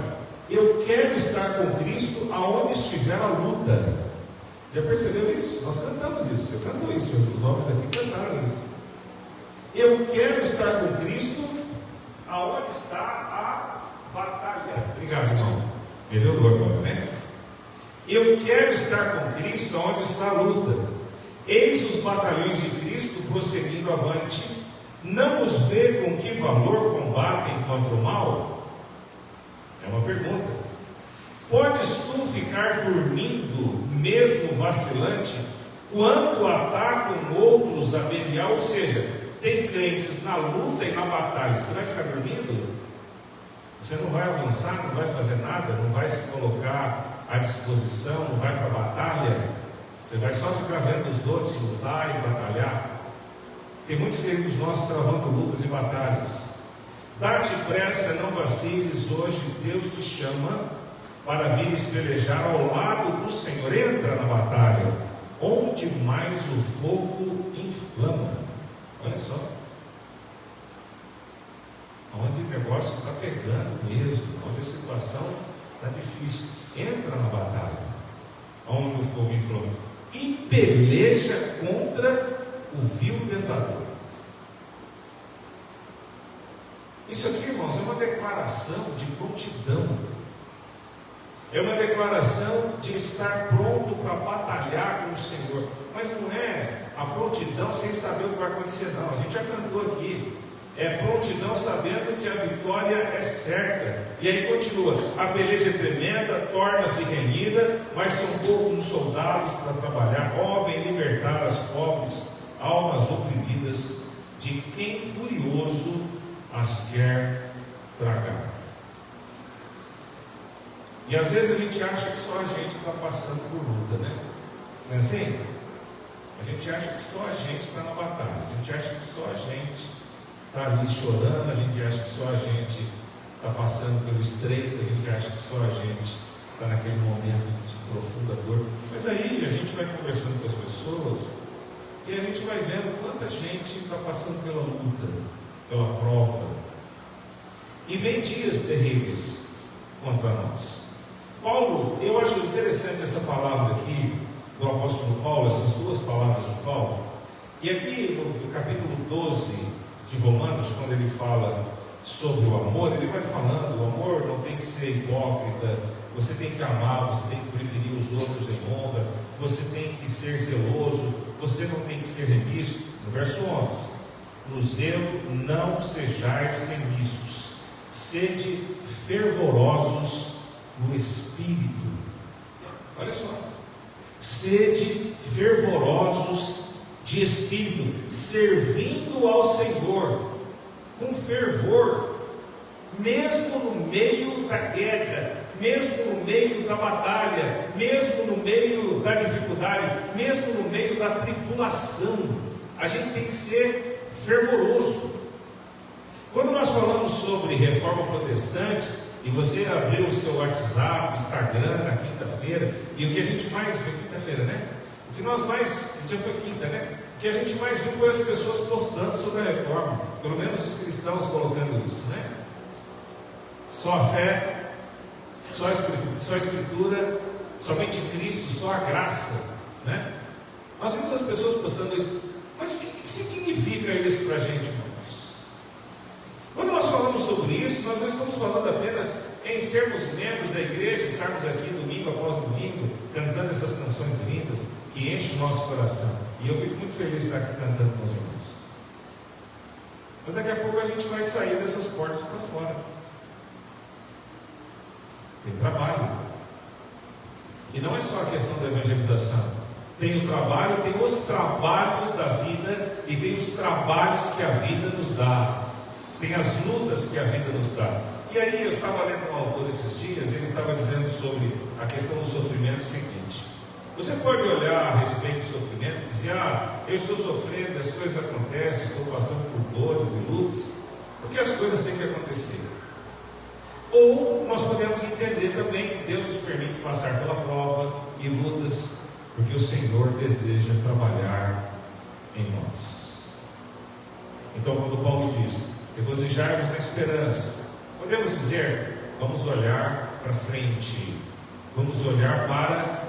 eu quero estar com Cristo aonde estiver a luta. Já percebeu isso? Nós cantamos isso. Você cantou isso, os homens aqui cantaram isso. Eu quero estar com Cristo aonde está a batalha. Obrigado, irmão. Melhorou agora, né? Eu quero estar com Cristo onde está a luta. Eis os batalhões de Cristo prosseguindo avante. Não os vê com que valor combatem contra o mal? É uma pergunta. Podes tu ficar dormindo, mesmo vacilante, quando atacam outros a Belial? Ou seja, tem crentes na luta e na batalha. Você vai ficar dormindo? Você não vai avançar, não vai fazer nada, não vai se colocar à disposição, não vai para a batalha, você vai só ficar vendo os outros lutar e batalhar. Tem muitos queridos nossos travando lutas e batalhas. Dá-te pressa, não vaciles, hoje Deus te chama para vires pelejar ao lado do Senhor. Entra na batalha, onde mais o fogo inflama. Olha só, onde o negócio está pegando mesmo, onde a situação está difícil. Entra na batalha, onde o fogo inflama, e peleja contra o vil tentador. Isso aqui, irmãos, é uma declaração de prontidão, é uma declaração de estar pronto para batalhar com o Senhor, mas não é a prontidão sem saber o que vai acontecer, não. A gente já cantou aqui. É prontidão sabendo que a vitória é certa. E aí continua, a peleja é tremenda, torna-se renhida, mas são poucos os soldados para trabalhar. Ó, vem libertar as pobres almas oprimidas, de quem furioso as quer tragar. E às vezes a gente acha que só a gente está passando por luta, né? Não é assim? A gente acha que só a gente está na batalha, a gente acha que só a gente está ali chorando, a gente acha que só a gente está passando pelo estreito, a gente acha que só a gente está naquele momento de profunda dor. Mas aí a gente vai conversando com as pessoas e a gente vai vendo quanta gente está passando pela luta, pela prova. E vem dias terríveis contra nós. Paulo, eu acho interessante essa palavra aqui do apóstolo Paulo, essas duas palavras de Paulo. E aqui no capítulo 12 de Romanos, quando ele fala sobre o amor, ele vai falando, o amor não tem que ser hipócrita, você tem que amar, você tem que preferir os outros em honra, você tem que ser zeloso, você não tem que ser remisso. No verso 11, no zelo não sejais remissos, sede fervorosos no Espírito. Olha só, sede fervorosos de Espírito, servindo ao Senhor com fervor, mesmo no meio da guerra, mesmo no meio da batalha, mesmo no meio da dificuldade, mesmo no meio da tribulação. a gente tem que ser fervoroso. Quando nós falamos sobre reforma protestante, e você abriu o seu WhatsApp, Instagram na quinta-feira, e o que a gente mais viu, quinta-feira, né? O que nós mais, já foi quinta, né? O que a gente mais viu foi as pessoas postando sobre a reforma, pelo menos os cristãos colocando isso, né? Só a fé, só a escritura, somente Cristo, só a graça, né? Nós vimos as pessoas postando isso, mas o que significa isso para a gente, irmãos? Quando nós falamos sobre isso, nós não estamos falando apenas em sermos membros da igreja, estarmos aqui domingo após domingo, cantando essas canções lindas, que enchem o nosso coração. E eu fico muito feliz de estar aqui cantando com os irmãos. Mas daqui a pouco a gente vai sair dessas portas para fora. Tem trabalho. E não é só a questão da evangelização. Tem o trabalho, tem os trabalhos da vida e tem os trabalhos que a vida nos dá. Tem as lutas que a vida nos dá. E aí eu estava lendo um autor esses dias, ele estava dizendo sobre a questão do sofrimento seguinte: você pode olhar a respeito do sofrimento e dizer, eu estou sofrendo, as coisas acontecem, estou passando por dores e lutas, porque as coisas têm que acontecer. Ou nós podemos entender também que Deus nos permite passar pela prova e lutas, porque o Senhor deseja trabalhar em nós. Então, quando Paulo diz, regozijai-vos na esperança, podemos dizer, vamos olhar para frente, vamos olhar para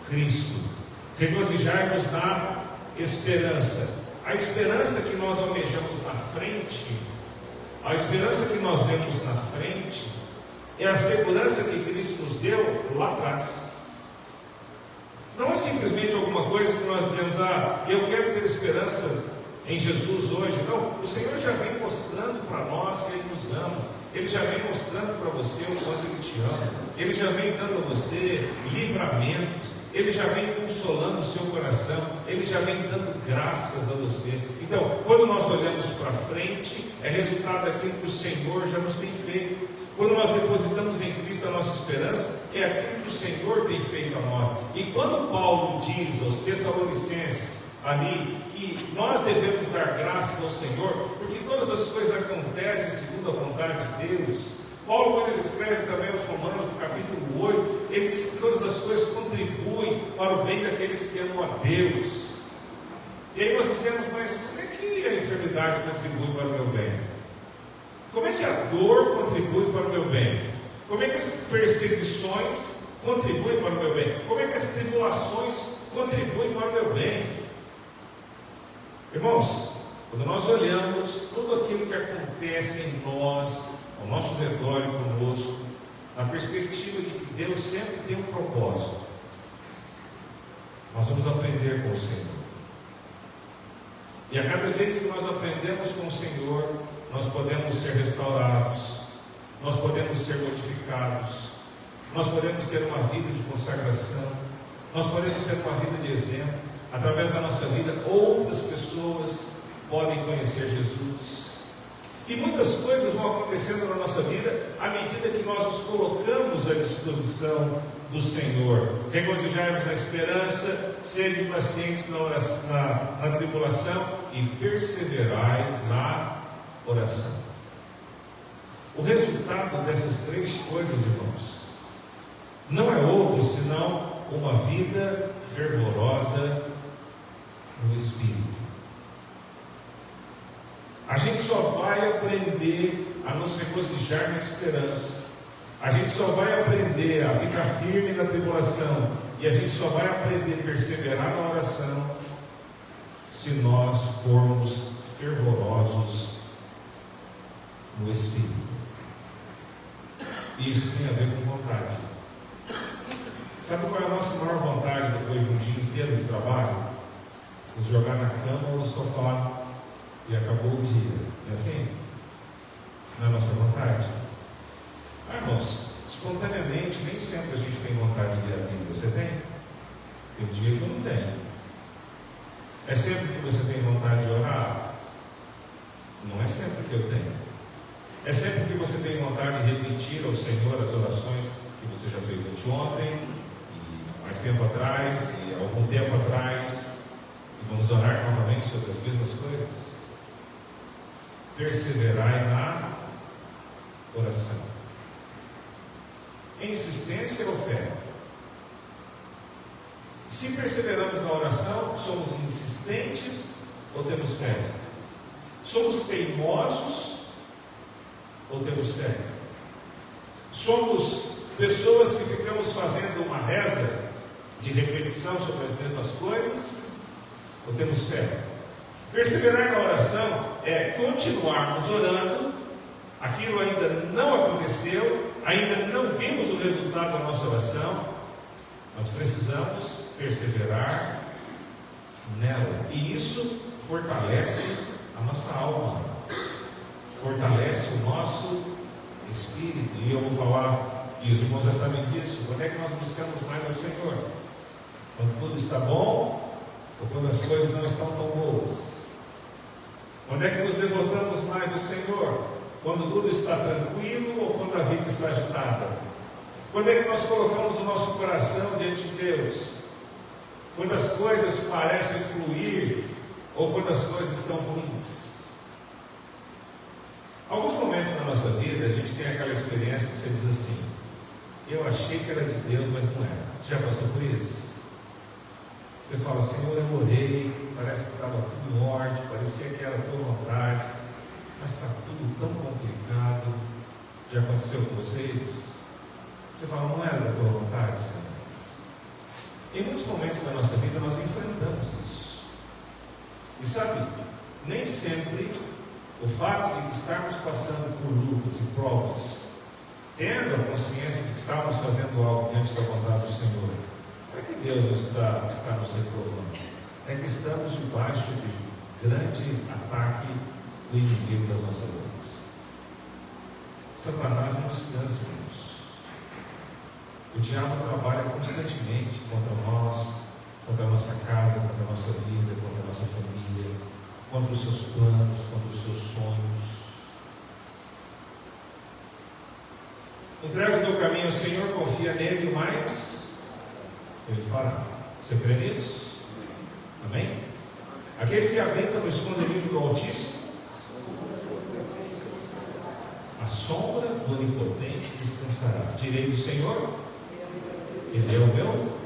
Cristo. Regozijai-vos na esperança. A esperança que nós almejamos na frente, a esperança que nós vemos na frente, é a segurança que Cristo nos deu lá atrás. Não é simplesmente alguma coisa que nós dizemos, eu quero ter esperança em Jesus hoje. Não, o Senhor já vem mostrando para nós que Ele nos ama. Ele já vem mostrando para você o quanto Ele te ama. Ele já vem dando a você livramentos. Ele já vem consolando o seu coração. Ele já vem dando graças a você. Então, quando nós olhamos para frente, é resultado daquilo que o Senhor já nos tem feito. Quando nós depositamos em Cristo a nossa esperança, é aquilo que o Senhor tem feito a nós. E quando Paulo diz aos Tessalonicenses ali que nós devemos dar graças ao Senhor, porque todas as coisas acontecem segundo a vontade de Deus. Paulo, quando ele escreve também aos Romanos, no capítulo 8, ele diz que todas as coisas contribuem para o bem daqueles que amam a Deus. E aí nós dizemos, mas como é que a enfermidade contribui para o meu bem? Como é que a dor contribui para o meu bem? Como é que as perseguições contribuem para o meu bem? Como é que as tribulações contribuem para o meu bem? Irmãos, quando nós olhamos tudo aquilo que acontece em nós, ao nosso redor e conosco, na perspectiva de que Deus sempre tem um propósito, nós vamos aprender com o Senhor. E a cada vez que nós aprendemos com o Senhor, nós podemos ser restaurados, nós podemos ser modificados, nós podemos ter uma vida de consagração, nós podemos ter uma vida de exemplo. Através da nossa vida, outras pessoas podem conhecer Jesus. E muitas coisas vão acontecendo na nossa vida à medida que nós nos colocamos à disposição do Senhor. Regozijai-vos na esperança, sede pacientes na tribulação e perseverai na oração. O resultado dessas três coisas, irmãos, não é outro senão uma vida fervorosa no Espírito. A gente só vai aprender a nos regozijar na esperança. A gente só vai aprender a ficar firme na tribulação. E a gente só vai aprender a perseverar na oração se nós formos fervorosos no Espírito. E isso tem a ver com vontade. Sabe qual é a nossa maior vontade depois de um dia inteiro de trabalho? Nos jogar na cama ou no sofá e acabou o dia. É assim? Não é a nossa vontade? Irmãos, espontaneamente, nem sempre a gente tem vontade de ler a Bíblia. Você tem? Tem dia que eu não tenho. É sempre que você tem vontade de orar? Não é sempre que eu tenho. É sempre que você tem vontade de repetir ao Senhor as orações que você já fez anteontem, e mais tempo atrás, e algum tempo atrás. E vamos orar novamente sobre as mesmas coisas. Perseverai na oração. Em insistência ou fé? Se perseveramos na oração, somos insistentes ou temos fé? Somos teimosos ou temos fé? Somos pessoas que ficamos fazendo uma reza de repetição sobre as mesmas coisas ou temos fé? Perseverar na oração é continuarmos orando, aquilo ainda não aconteceu, ainda não vimos o resultado da nossa oração, nós precisamos perseverar nela, e isso fortalece a nossa alma, fortalece o nosso espírito. E eu vou falar, e os irmãos já sabem disso, quando é que nós buscamos mais ao Senhor? Quando tudo está bom ou quando as coisas não estão tão boas? Quando é que nos devotamos mais ao Senhor? Quando tudo está tranquilo ou quando a vida está agitada? Quando é que nós colocamos o nosso coração diante de Deus? Quando as coisas parecem fluir ou quando as coisas estão ruins? Alguns momentos na nossa vida a gente tem aquela experiência que você diz assim: eu achei que era de Deus, mas não era. Você já passou por isso? Você fala: Senhor, eu orei, parece que estava tudo em ordem, parecia que era a tua vontade, mas está tudo tão complicado. Já aconteceu com vocês? Você fala: não era da tua vontade, Senhor? Em muitos momentos da nossa vida nós enfrentamos isso. E sabe, nem sempre o fato de estarmos passando por lutas e provas, tendo a consciência de que estamos fazendo algo diante da vontade do Senhor, não é que Deus não está nos reprovando, é que estamos debaixo de grande ataque do inimigo das nossas almas. Satanás não descansa, irmãos. O diabo trabalha constantemente contra nós, contra a nossa casa, contra a nossa vida, contra a nossa família, contra os seus planos, contra os seus sonhos. Entrega o teu caminho ao Senhor, confia nele, mas Ele fará. Você crê nisso? Amém? Aquele que habita no esconderijo do Altíssimo, a sombra do Onipotente descansará. Direi do Senhor: Ele é o meu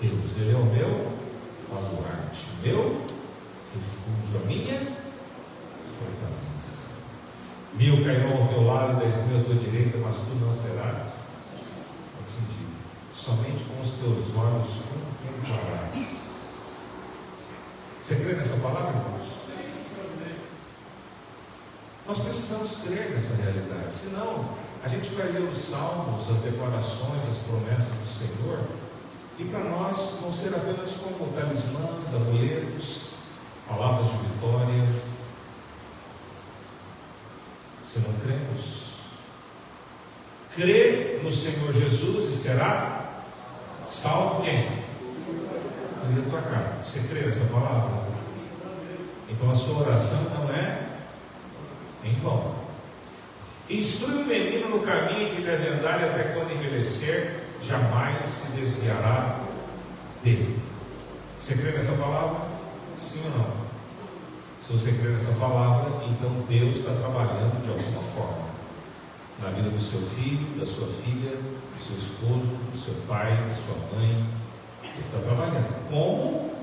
Deus, Ele é o meu baluarte, o meu refúgio, a minha fortaleza. 1000 cairão ao teu lado, 10.000 à tua direita, mas tu não serás atingido. Somente com os teus olhos contemplarás. Você crê nessa palavra, irmãos? Nós precisamos crer nessa realidade, senão a gente vai ler os salmos, as declarações, as promessas do Senhor, e para nós vão ser apenas como talismãs, amuletos, palavras de vitória. Se não cremos, crê no Senhor Jesus e será salvo quem? Ali da tua casa. Você crê nessa palavra? Então a sua oração não é em vão. Instrui o menino no caminho que deve andar, e até quando envelhecer, jamais se desviará dele. Você crê nessa palavra? Sim ou não? Se você crê nessa palavra, então Deus está trabalhando de alguma forma na vida do seu filho, da sua filha, do seu esposo, do seu pai, da sua mãe. Ele está trabalhando. Como?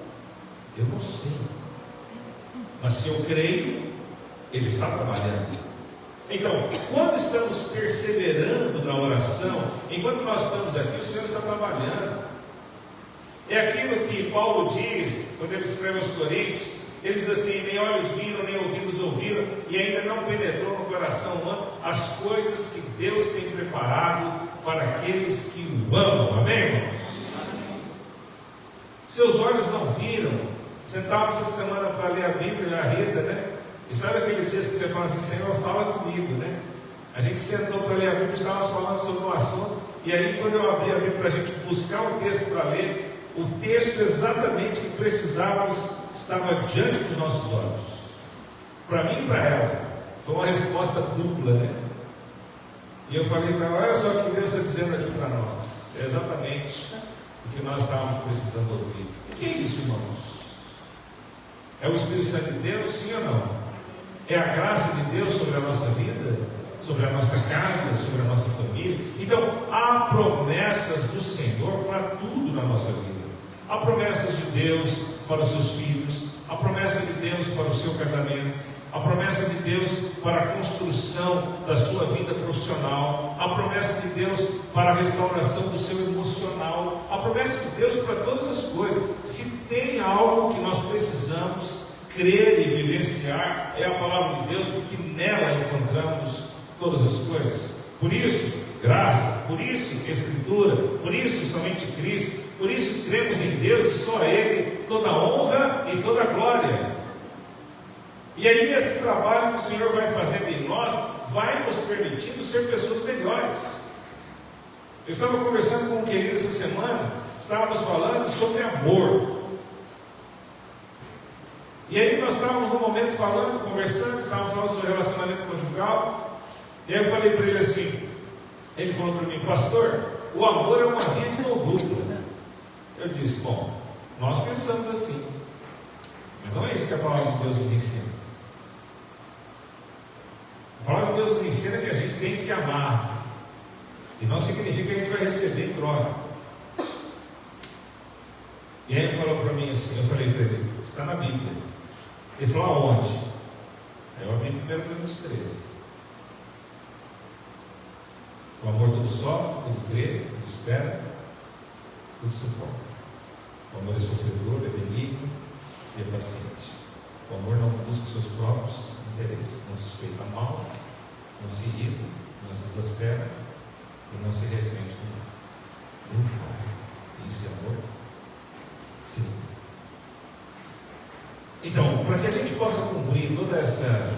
Eu não sei. Mas se eu creio, Ele está trabalhando. Então, quando estamos perseverando na oração, enquanto nós estamos aqui, o Senhor está trabalhando. É aquilo que Paulo diz, quando ele escreve aos Coríntios, ele diz assim: nem olhos viram, nem ouvidos ouviram, e ainda não penetrou no coração humano as coisas que Deus tem preparado para aqueles que o amam. Amém, irmãos? Seus olhos não viram. Sentávamos essa semana para ler a Bíblia, a Rita, né? E sabe aqueles dias que você fala assim: Senhor, fala comigo, né? A gente sentou para ler a Bíblia, estávamos falando sobre um assunto, e aí quando eu abri a Bíblia para a gente buscar um texto para ler, o texto exatamente que precisávamos estava diante dos nossos olhos. Para mim e para ela, foi uma resposta dupla, né? E eu falei para ela: olha só o que Deus está dizendo aqui para nós. É exatamente o que nós estávamos precisando ouvir. O que é isso, irmãos? É o Espírito Santo de Deus, sim ou não? É a graça de Deus sobre a nossa vida, sobre a nossa casa, sobre a nossa família. Então, há promessas do Senhor para tudo na nossa vida. Há promessas de Deus para os seus filhos, há promessa de Deus para o seu casamento, há promessa de Deus para a construção da sua vida profissional, há promessa de Deus para a restauração do seu emocional, há promessa de Deus para todas as coisas. Se tem algo que nós precisamos crer e vivenciar, é a palavra de Deus, porque nela encontramos todas as coisas. Por isso, graça, por isso, Escritura, por isso, somente Cristo, por isso cremos em Deus e só a Ele toda honra e toda glória. E aí esse trabalho que o Senhor vai fazendo em nós, vai nos permitindo ser pessoas melhores. Eu estava conversando com um querido essa semana, estávamos falando sobre amor. E aí nós estávamos no momento falando, conversando, estávamos falando sobre relacionamento conjugal. E aí eu falei para ele assim, ele falou para mim: pastor, o amor é uma via de mão dupla. Eu disse: bom, nós pensamos assim, mas não é isso que a palavra de Deus nos ensina. A palavra de Deus nos ensina que a gente tem que amar, e não significa que a gente vai receber em troca. E aí ele falou para mim assim, eu falei para ele: está na Bíblia. Ele falou: aonde? Aí eu abri 1 Coríntios 13. O amor tudo sofre, tudo crê, tudo espera, tudo suporta. O amor é sofredor, é benigno e é paciente. O amor não busca os seus próprios interesses, não suspeita mal, não se irrita, não se exaspera e não se ressente do mal. Isso é amor? Sim. Então, para que a gente possa cumprir toda essa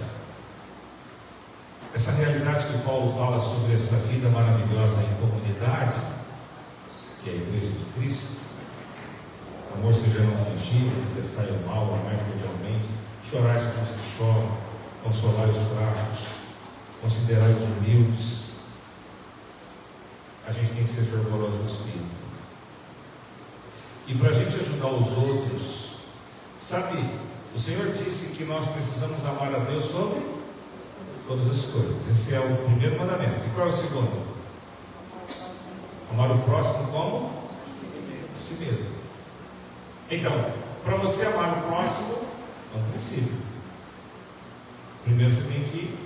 realidade que Paulo fala sobre essa vida maravilhosa em comunidade, que é a Igreja de Cristo, amor seja não fingido, detestai o mal, amar cordialmente, chorai com os que choram, consolai os fracos, considerai os humildes. A gente tem que ser fervoroso no Espírito. E para a gente ajudar os outros, sabe, o Senhor disse que nós precisamos amar a Deus sobre todas as coisas. Esse é o primeiro mandamento. E qual é o segundo? Amar o próximo como? A si mesmo. Então, para você amar o próximo, é um princípio. Primeiro você tem que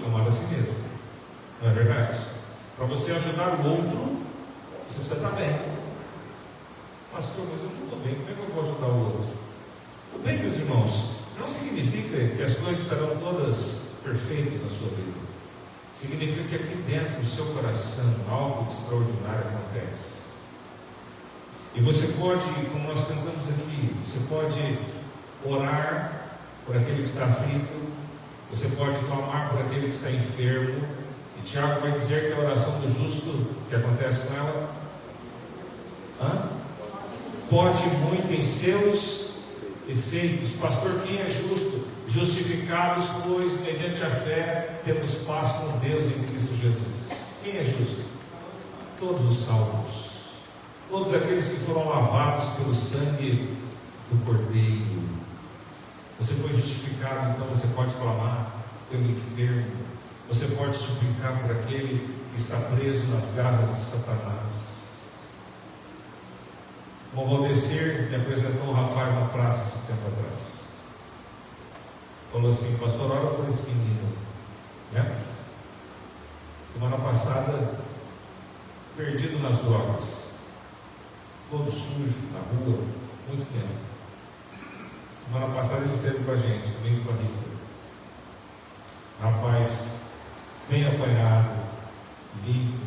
amar a si mesmo. Não é verdade? Para você ajudar o outro, você precisa estar bem. Pastor, mas eu não estou bem, como é que eu vou ajudar o outro? Tudo bem, meus irmãos, não significa que as coisas estarão todas perfeitas na sua vida. Significa que aqui dentro do seu coração algo extraordinário acontece. E você pode, como nós cantamos aqui, você pode orar por aquele que está aflito, você pode clamar por aquele que está enfermo. E Tiago vai dizer que a oração do justo, o que acontece com ela? Pode muito em seus efeitos. Pastor, quem é justo? Justificados, pois, mediante a fé, temos paz com Deus em Cristo Jesus. Quem é justo? Todos os salvos. Todos aqueles que foram lavados pelo sangue do Cordeiro. Você foi justificado, então você pode clamar pelo enfermo. Você pode suplicar por aquele que está preso nas garras de Satanás. O Valdecir me apresentou um rapaz na praça esses tempos atrás. Falou assim: pastor, ora por esse menino, né? Semana passada, perdido nas drogas, todo sujo, na rua, muito tempo. Semana passada ele esteve com a gente, comigo e com a Rita. Rapaz, bem apanhado, limpo,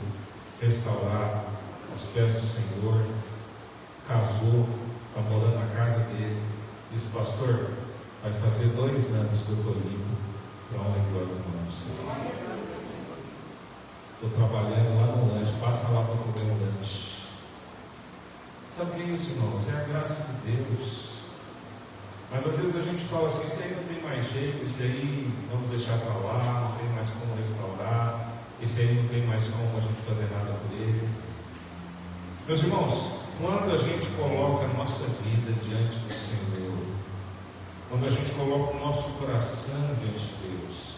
restaurado, aos pés do Senhor, casou, está morando na casa dele. Disse: pastor, vai fazer 2 anos que eu estou limpo, para honra e glória do nome do Senhor. Estou trabalhando lá no lanche, passa lá para comer um lanche. Sabe o que é isso, irmãos? É a graça de Deus. Mas às vezes a gente fala assim: isso aí não tem mais jeito, isso aí vamos deixar para lá, não tem mais como restaurar, esse aí não tem mais como a gente fazer nada por ele. Meus irmãos, quando a gente coloca a nossa vida diante do Senhor, quando a gente coloca o nosso coração diante de Deus,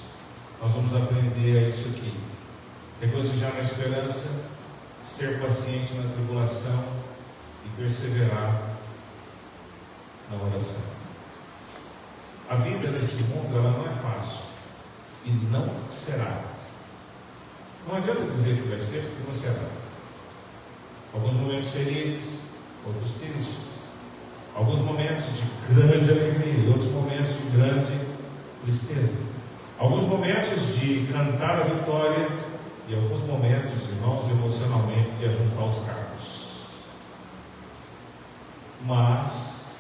nós vamos aprender a isso aqui: regozijar na esperança, ser paciente na tribulação e perseverar na oração. A vida nesse mundo, ela não é fácil e não será. Não adianta dizer que vai ser, porque não será. Alguns momentos felizes, outros tristes. Alguns momentos de grande alegria, outros momentos de grande tristeza. Alguns momentos de cantar a vitória e alguns momentos, irmãos, emocionalmente, de ajuntar os cacos. Mas,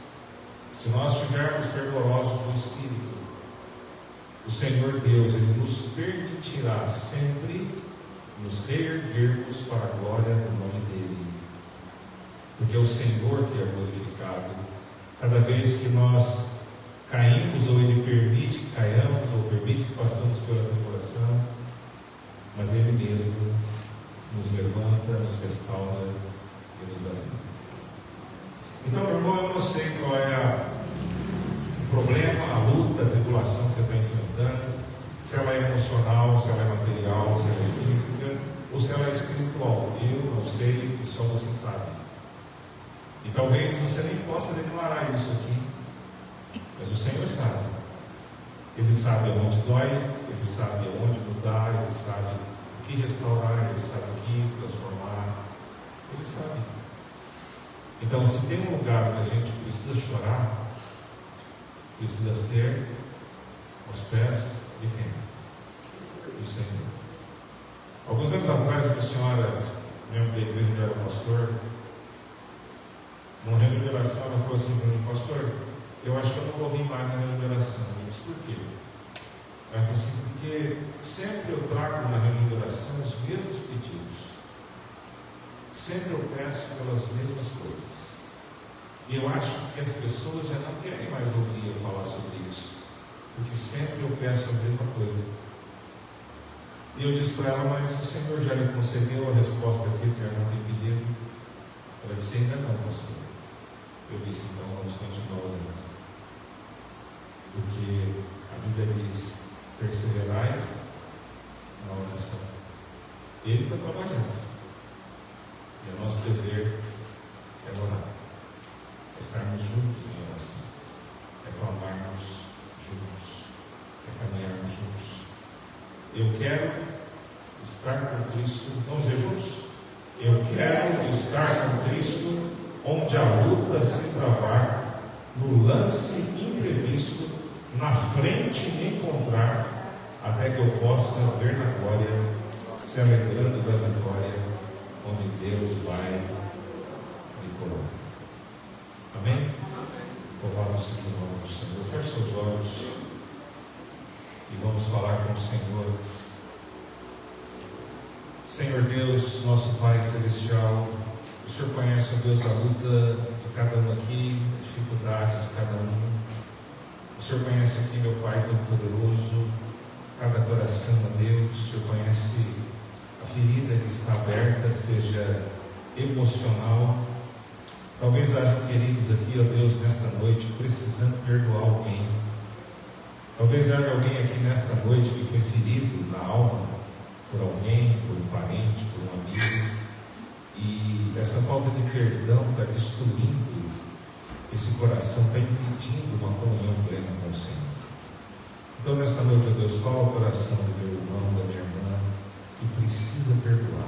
se nós estivermos fervorosos no Espírito, o Senhor Deus, Ele nos permitirá sempre nos reerguermos para a glória do nome dEle. Porque é o Senhor que é glorificado. Cada vez que nós caímos, ou Ele permite que caiamos, ou permite que passamos pela tribulação, mas Ele mesmo nos levanta, nos restaura e nos dá vida. Então, meu irmão, eu não sei qual é o problema, a luta, a tribulação que você está enfrentando, se ela é emocional, se ela é material, se ela é física, ou se ela é espiritual. Eu não sei, e só você sabe. E talvez você nem possa declarar isso aqui, mas o Senhor sabe. Ele sabe aonde dói, Ele sabe aonde mudar, Ele sabe o que restaurar, Ele sabe o que transformar, Ele sabe. Então, se tem um lugar onde a gente precisa chorar, precisa ser aos pés de quem? Do Senhor. Alguns anos atrás, uma senhora, membro da igreja, que era pastor, numa reunião de oração, ela falou assim para mim: pastor, eu acho que eu não vou vir mais na reunião de oração. Eu disse: por quê? Ela falou assim: porque sempre eu trago na reunião de oração os mesmos pedidos. Sempre eu peço pelas mesmas coisas. E eu acho que as pessoas já não querem mais ouvir eu falar sobre isso, porque sempre eu peço a mesma coisa. E eu disse para ela: mas o Senhor já lhe concedeu a resposta aqui que ela não tem pedido? Ela disse: ainda não, pastor. Eu disse: então vamos continuar orando, porque a Bíblia diz: perseverai na oração. Ele está trabalhando, e o nosso dever é orar, é estarmos juntos em oração, é clamarmos juntos, é caminharmos juntos. Eu quero estar com Cristo. Vamos dizer juntos? Eu quero estar com Cristo onde a luta se travar, no lance imprevisto, na frente me encontrar, até que eu possa ver na glória, se alegrando da vitória, onde Deus vai me coroar. Amém? Louvado seja o nome do Senhor. Feche seus olhos e vamos falar com o Senhor. Senhor Deus, nosso Pai Celestial, o Senhor conhece, ó Deus, a luta de cada um aqui, a dificuldade de cada um. O Senhor conhece aqui, meu Pai Todo-Poderoso, cada coração, ó Deus. O Senhor conhece a ferida que está aberta, seja emocional. Talvez haja queridos aqui, ó Deus, nesta noite, precisando perdoar alguém. Talvez haja alguém aqui nesta noite que foi ferido na alma por alguém, por um parente, por um amigo, e essa falta de perdão está destruindo esse coração, está impedindo uma comunhão plena com o Senhor. Então, nesta noite, ó Deus, fala o coração do meu irmão, da minha irmã, que precisa perdoar.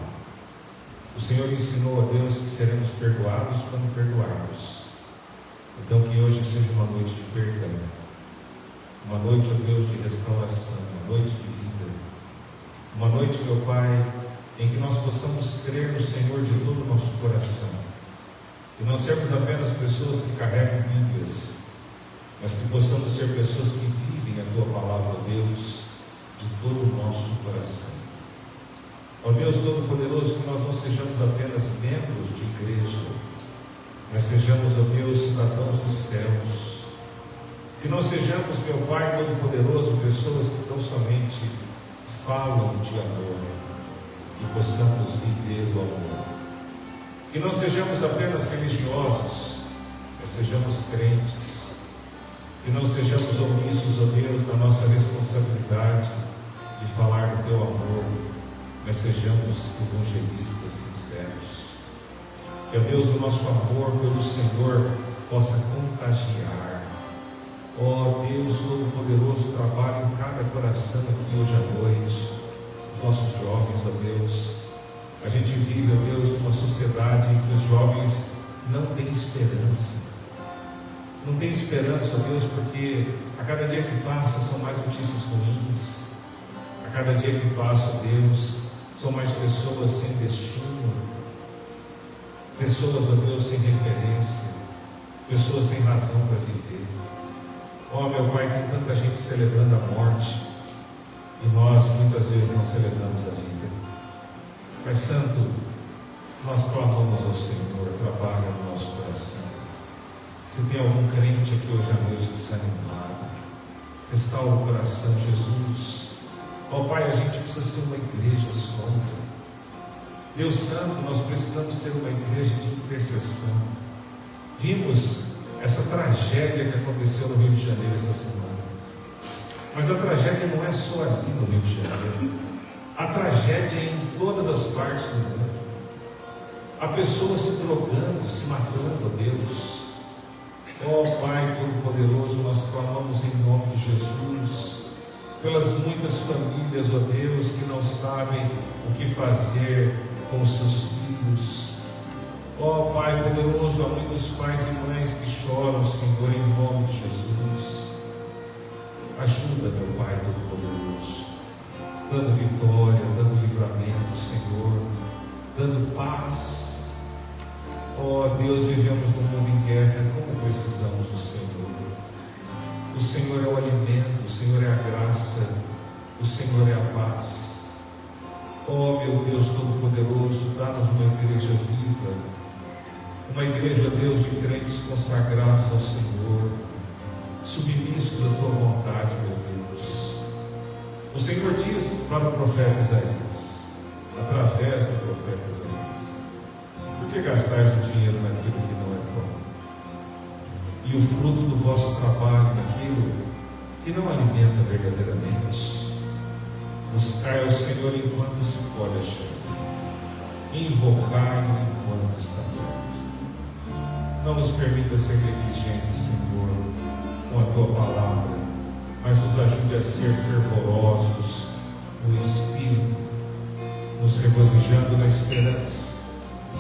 O Senhor ensinou a Deus que seremos perdoados quando perdoarmos. Então, que hoje seja uma noite de perdão, uma noite, ó Deus, de restauração, uma noite de vida, uma noite, meu Pai, em que nós possamos crer no Senhor de todo o nosso coração, e não sermos apenas pessoas que carregam Bíblias, mas que possamos ser pessoas que vivem a Tua palavra, Deus, de todo o nosso coração. Ó Deus Todo-Poderoso, que nós não sejamos apenas membros de igreja, mas sejamos, ó Deus, cidadãos dos céus. Que não sejamos, meu Pai Todo-Poderoso, pessoas que tão somente falam de amor, que possamos viver o amor. Que não sejamos apenas religiosos, mas sejamos crentes. Que não sejamos omissos, ó Deus, na nossa responsabilidade de falar do Teu amor, mas sejamos evangelistas sinceros. Que, ó Deus, o nosso amor pelo Senhor possa contagiar. Ó Deus Todo-Poderoso, trabalha em cada coração aqui hoje à noite, os nossos jovens, ó Deus. A gente vive, ó Deus, numa sociedade em que os jovens não têm esperança. Não tem esperança, ó Deus, porque a cada dia que passa são mais notícias ruins. A cada dia que passa, ó Deus, são mais pessoas sem destino. Pessoas, ó Deus, sem referência. Pessoas sem razão para viver. Ó meu Pai, tem tanta gente celebrando a morte e nós muitas vezes não celebramos a vida. Pai Santo, nós clamamos ao Senhor, trabalha no nosso coração. Se tem algum crente aqui hoje à noite desanimado, restaura o coração, Jesus. Ó Pai, a gente precisa ser uma igreja sólida. Deus Santo, nós precisamos ser uma igreja de intercessão. Vimos essa tragédia que aconteceu no Rio de Janeiro essa semana. Mas a tragédia não é só ali no Rio de Janeiro. A tragédia é em todas as partes do mundo. Há pessoas se drogando, se matando, ó Deus. Ó Pai Todo-Poderoso, nós clamamos em nome de Jesus pelas muitas famílias, ó Deus, que não sabem o que fazer com os seus filhos. Ó Pai Poderoso, há muitos pais e mães que choram, Senhor, em nome de Jesus. Ajuda, meu Pai Todo-Poderoso, dando vitória, dando livramento, Senhor, dando paz. Ó Deus, vivemos num mundo em guerra, como precisamos do Senhor. O Senhor é o alimento, o Senhor é a graça, o Senhor é a paz. Ó meu Deus Todo-Poderoso, dá-nos uma igreja viva, uma igreja, Deus, de crentes consagrados ao Senhor, submissos à Tua vontade, meu Deus. O Senhor diz para o profeta Isaías, através do profeta Isaías: por que gastais o dinheiro naquilo que não é pão? E o fruto do vosso trabalho naquilo que não alimenta verdadeiramente? Buscai ao Senhor enquanto se pode achar, invocai-o enquanto está perto. Não nos permita ser negligentes, Senhor, com a Tua palavra, mas nos ajude a ser fervorosos no Espírito, nos regozijando na esperança,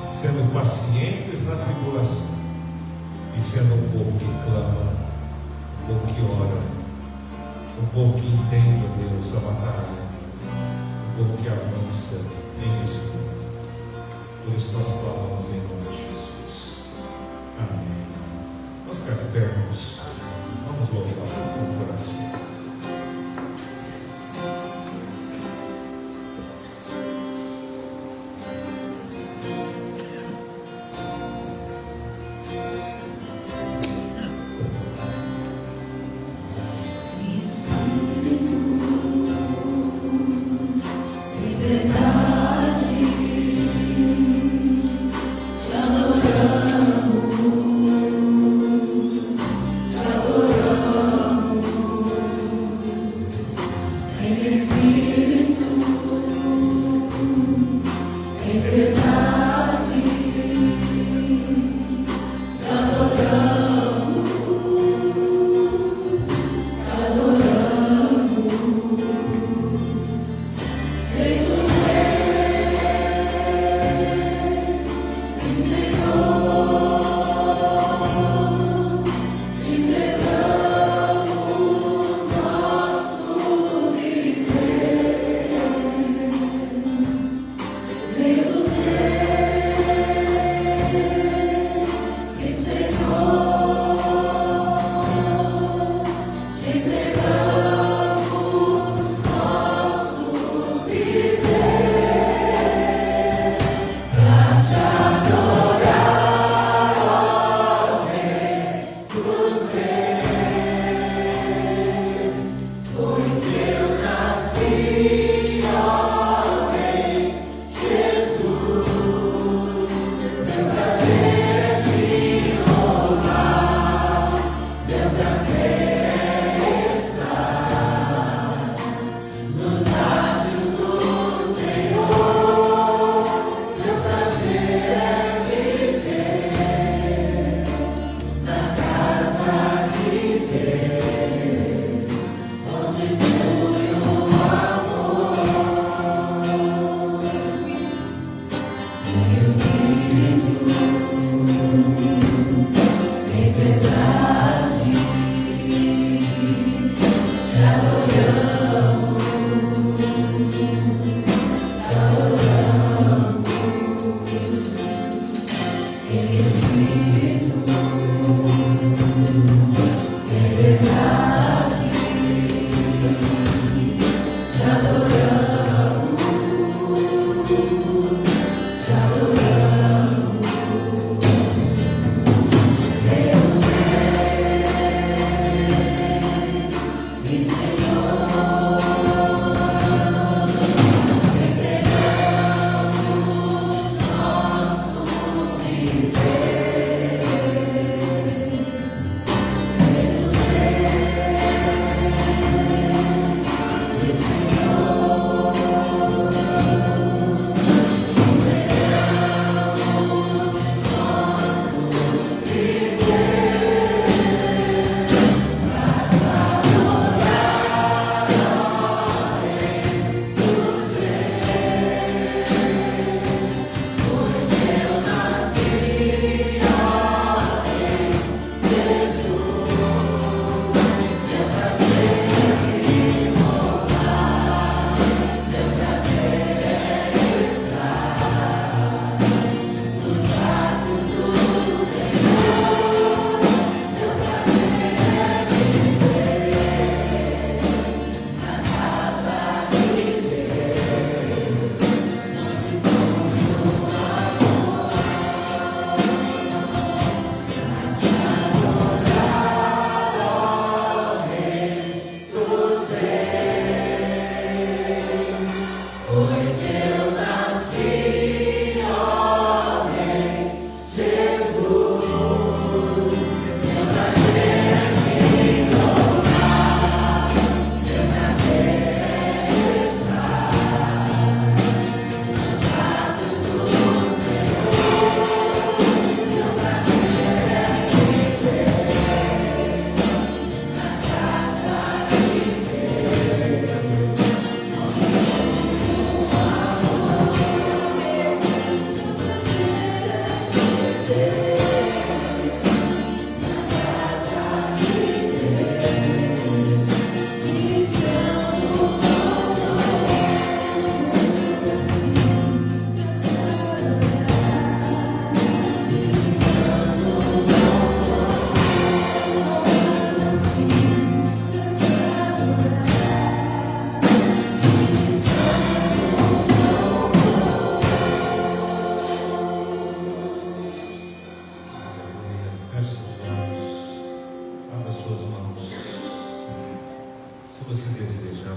sendo pacientes na tribulação e sendo um povo que clama, um povo que ora, um povo que entende, ó Deus, a batalha, um povo que avança em Espírito. Por isso nós clamamos em nome de Jesus. Amém. Vamos ficar de pé, irmãos. Vamos louvar com o coração. Te entregamos nosso viver.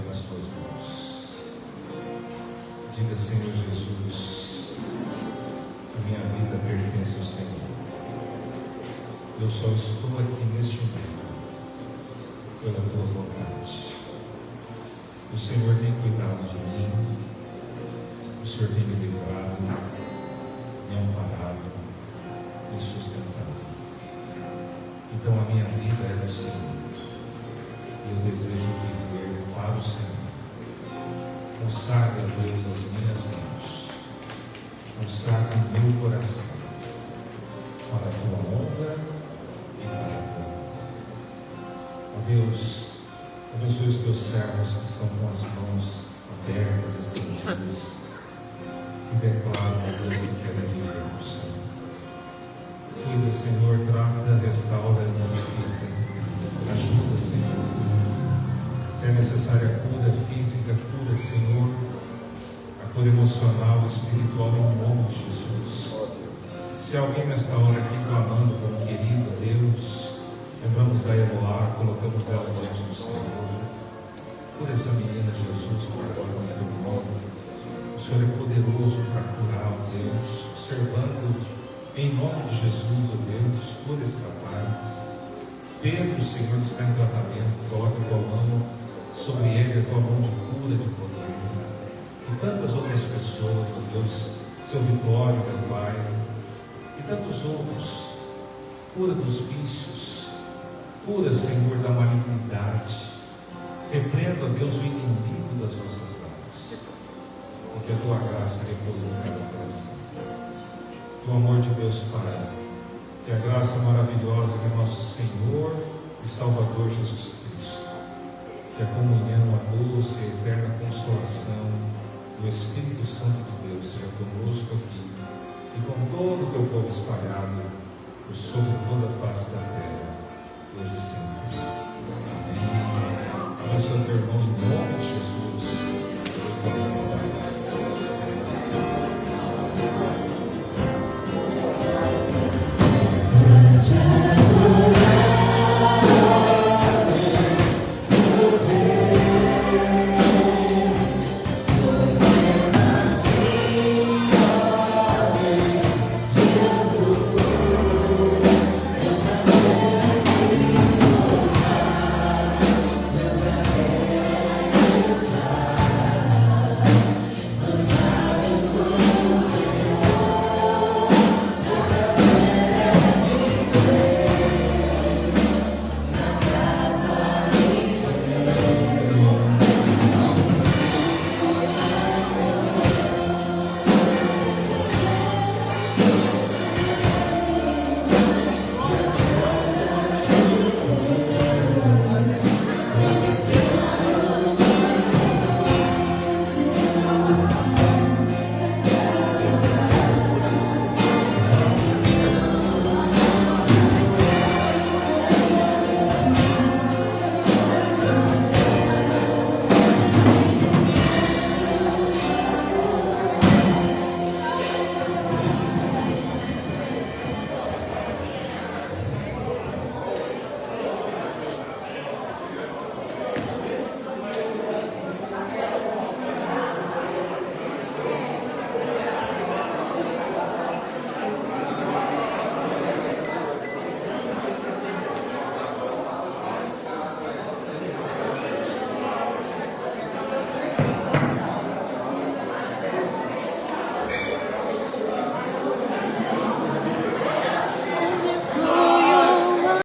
nas suas mãos. Diga, Senhor Jesus, a minha vida pertence ao Senhor. Eu só estou aqui neste momento pela tua vontade. O Senhor tem cuidado de mim, o Senhor tem me livrado, me amparado, me sustentado. Então a minha vida é do Senhor. Eu desejo viver para o Senhor. Consagre a Deus as minhas mãos. Consagre o meu coração para a tua honra e para a tua honra. Ó Deus, abençoe os teus servos que estão com as mãos abertas, estendidas, que declaram a Deus que querem viver no Senhor. Cuida, Senhor, trata, restaura e modifica. Ajuda, Senhor. Se é necessária cura física, cura, Senhor, a cura emocional, espiritual, em nome de Jesus. Se alguém nesta hora aqui clamando como querido a Deus, lembramos da Eloá, colocamos ela diante do Senhor. Cura essa menina, Jesus, por agora no teu nome. O Senhor é poderoso para curar, Deus, observando em nome de Jesus, ó Deus, cura esse rapaz. Pedro, Senhor, que está em tratamento, coloca a tua mão sobre ele, a tua mão de cura, de poder. E tantas outras pessoas, ó Deus, seu Vitório, meu Pai, e tantos outros. Cura dos vícios, cura, Senhor, da malignidade. Repreenda, ó Deus, o inimigo das nossas almas. E que a tua graça repousa em cada coração. Que o amor de Deus, Pai, que a graça maravilhosa de nosso Senhor e Salvador Jesus Cristo, que a comunhão, a doce e eterna consolação do Espírito Santo de Deus seja conosco aqui e com todo o teu povo espalhado por sobre toda a face da terra, hoje e sempre. Amém. Abençoe o teu irmão em nome de Jesus.